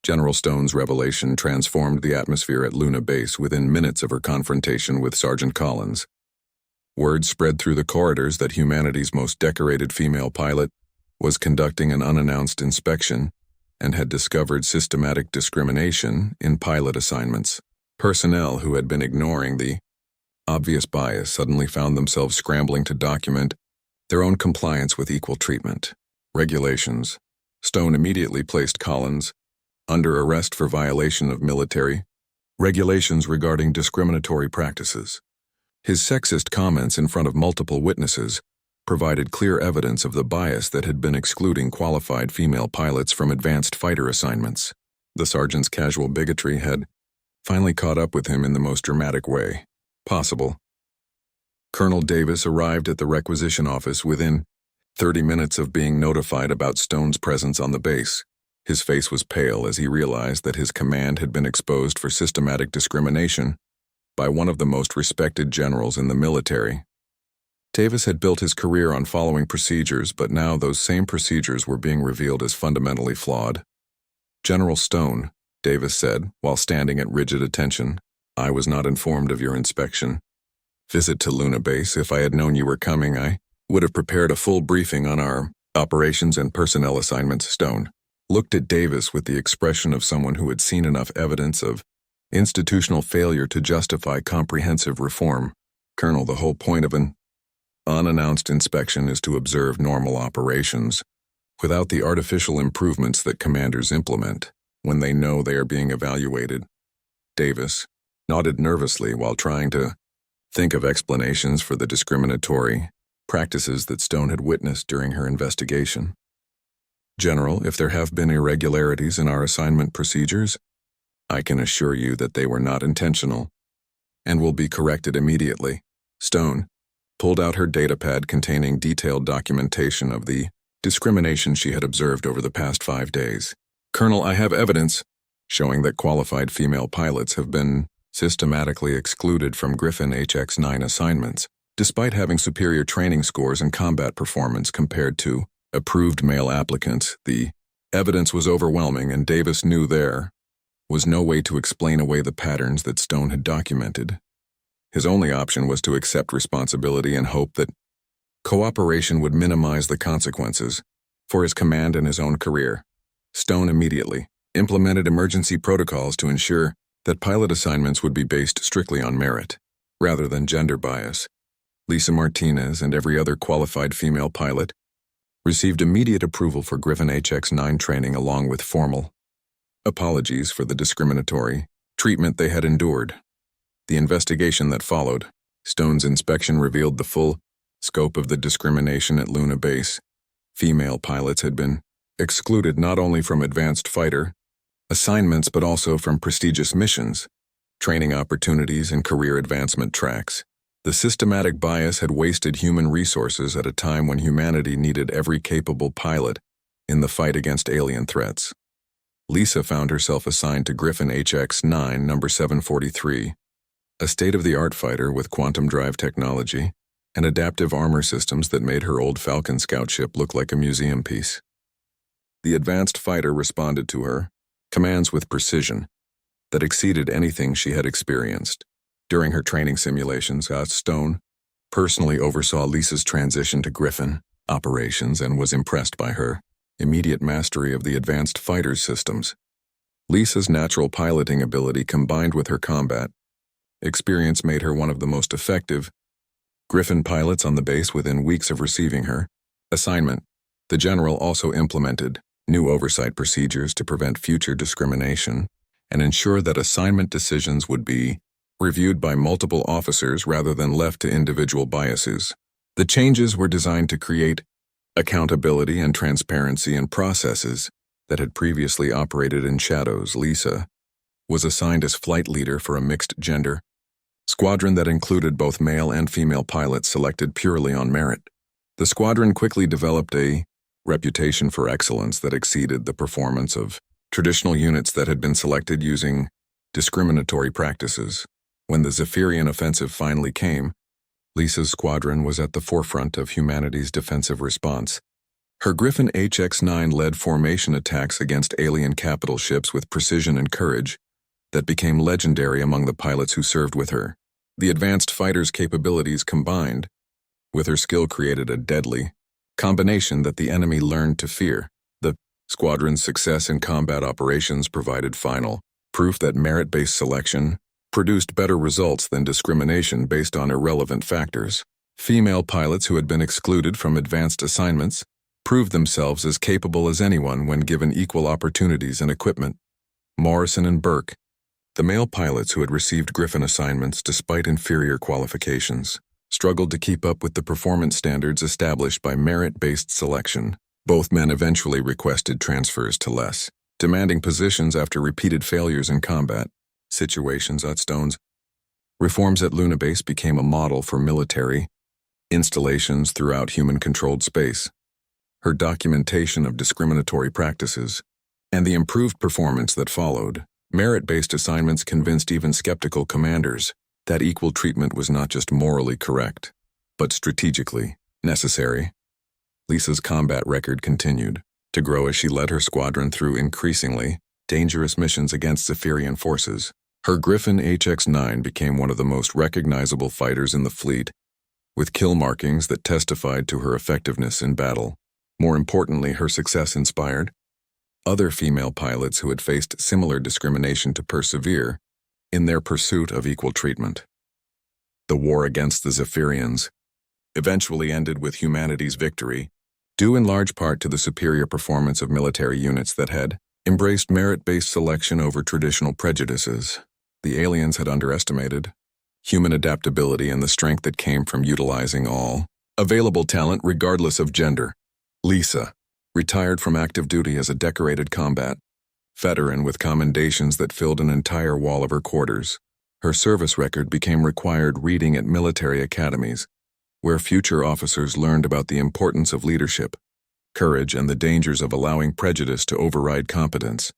General Stone's revelation transformed the atmosphere at Luna Base within minutes of her confrontation with Sergeant Collins. Word spread through the corridors that humanity's most decorated female pilot was conducting an unannounced inspection and had discovered systematic discrimination in pilot assignments. Personnel who had been ignoring the obvious bias suddenly found themselves scrambling to document their own compliance with equal treatment. Regulations. Stone immediately placed Collins under arrest for violation of military regulations regarding discriminatory practices. His sexist comments in front of multiple witnesses provided clear evidence of the bias that had been excluding qualified female pilots from advanced fighter assignments. The sergeant's casual bigotry had finally caught up with him in the most dramatic way possible. Colonel Davis arrived at the requisition office within 30 minutes of being notified about Stone's presence on the base. His face was pale as he realized that his command had been exposed for systematic discrimination by one of the most respected generals in the military. Davis had built his career on following procedures, but now those same procedures were being revealed as fundamentally flawed. "General Stone," Davis said, while standing at rigid attention, "I was not informed of your inspection visit to Luna Base. If I had known you were coming, I would have prepared a full briefing on our operations and personnel assignments." Stone looked at Davis with the expression of someone who had seen enough evidence of institutional failure to justify comprehensive reform. "Colonel, the whole point of an unannounced inspection is to observe normal operations, without the artificial improvements that commanders implement when they know they are being evaluated." Davis nodded nervously while trying to think of explanations for the discriminatory practices that Stone had witnessed during her investigation. "General, if there have been irregularities in our assignment procedures, I can assure you that they were not intentional and will be corrected immediately." Stone pulled out her datapad containing detailed documentation of the discrimination she had observed over the past 5 days. "Colonel, I have evidence showing that qualified female pilots have been systematically excluded from Griffin HX-9 assignments, despite having superior training scores and combat performance compared to approved male applicants." The evidence was overwhelming, and Davis knew there was no way to explain away the patterns that Stone had documented. His only option was to accept responsibility and hope that cooperation would minimize the consequences for his command and his own career. Stone immediately implemented emergency protocols to ensure that pilot assignments would be based strictly on merit, rather than gender bias. Lisa Martinez and every other qualified female pilot received immediate approval for Griffin HX-9 training along with formal apologies for the discriminatory treatment they had endured. The investigation that followed, Stone's inspection, revealed the full scope of the discrimination at Luna Base. Female pilots had been excluded not only from advanced fighter assignments but also from prestigious missions, training opportunities, and career advancement tracks. The systematic bias had wasted human resources at a time when humanity needed every capable pilot in the fight against alien threats. Lisa found herself assigned to Griffin HX-9 number 743, a state-of-the-art fighter with quantum drive technology and adaptive armor systems that made her old Falcon scout ship look like a museum piece. The advanced fighter responded to her commands with precision that exceeded anything she had experienced. During her training simulations, Stone personally oversaw Lisa's transition to Griffin operations and was impressed by her immediate mastery of the advanced fighter systems. Lisa's natural piloting ability combined with her combat experience made her one of the most effective Griffin pilots on the base within weeks of receiving her assignment. The general also implemented new oversight procedures to prevent future discrimination and ensure that assignment decisions would be reviewed by multiple officers rather than left to individual biases. The changes were designed to create accountability and transparency in processes that had previously operated in shadows. Lisa was assigned as flight leader for a mixed-gender squadron that included both male and female pilots selected purely on merit. The squadron quickly developed a reputation for excellence that exceeded the performance of traditional units that had been selected using discriminatory practices. When the Zephyrian offensive finally came, Lisa's squadron was at the forefront of humanity's defensive response. Her Griffin HX-9 led formation attacks against alien capital ships with precision and courage that became legendary among the pilots who served with her. The advanced fighter's capabilities combined with her skill created a deadly combination that the enemy learned to fear. The squadron's success in combat operations provided final proof that merit-based selection produced better results than discrimination based on irrelevant factors. Female pilots who had been excluded from advanced assignments proved themselves as capable as anyone when given equal opportunities and equipment. Morrison and Burke, the male pilots who had received Griffin assignments despite inferior qualifications, struggled to keep up with the performance standards established by merit-based selection. Both men eventually requested transfers to less demanding positions after repeated failures in combat situations at Stone's. Reforms at Luna Base became a model for military installations throughout human-controlled space. Her documentation of discriminatory practices and the improved performance that followed, merit-based assignments convinced even skeptical commanders that equal treatment was not just morally correct, but strategically necessary. Lisa's combat record continued to grow as she led her squadron through increasingly dangerous missions against Zephyrian forces. Her Griffin HX-9 became one of the most recognizable fighters in the fleet, with kill markings that testified to her effectiveness in battle. More importantly, her success inspired other female pilots who had faced similar discrimination to persevere in their pursuit of equal treatment. The war against the Zephyrians eventually ended with humanity's victory, due in large part to the superior performance of military units that had embraced merit-based selection over traditional prejudices. The aliens had underestimated human adaptability and the strength that came from utilizing all available talent regardless of gender. Lisa retired from active duty as a decorated combat veteran with commendations that filled an entire wall of her quarters. Her service record became required reading at military academies, where future officers learned about the importance of leadership, courage, and the dangers of allowing prejudice to override competence.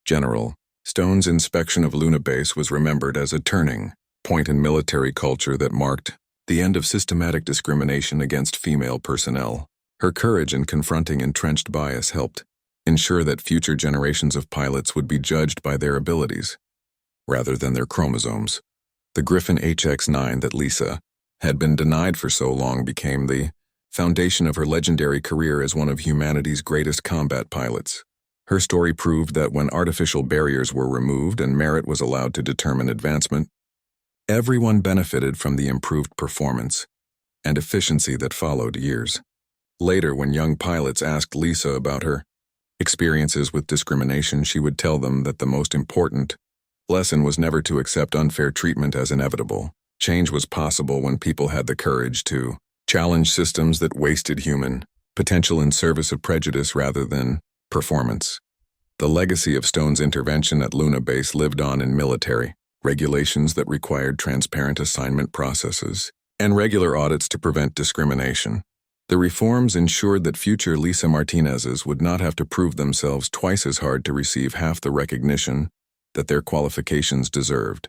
General Stone's inspection of Luna Base was remembered as a turning point in military culture that marked the end of systematic discrimination against female personnel. Her courage in confronting entrenched bias helped ensure that future generations of pilots would be judged by their abilities, rather than their chromosomes. The Griffin HX-9 that Lisa had been denied for so long became the foundation of her legendary career as one of humanity's greatest combat pilots. Her story proved that when artificial barriers were removed and merit was allowed to determine advancement, everyone benefited from the improved performance and efficiency that followed years later. When young pilots asked Lisa about her experiences with discrimination, she would tell them that the most important lesson was never to accept unfair treatment as inevitable. Change was possible when people had the courage to challenge systems that wasted human potential in service of prejudice rather than performance. The legacy of Stone's intervention at Luna Base lived on in military regulations that required transparent assignment processes and regular audits to prevent discrimination. The reforms ensured that future Lisa Martinezes would not have to prove themselves twice as hard to receive half the recognition that their qualifications deserved.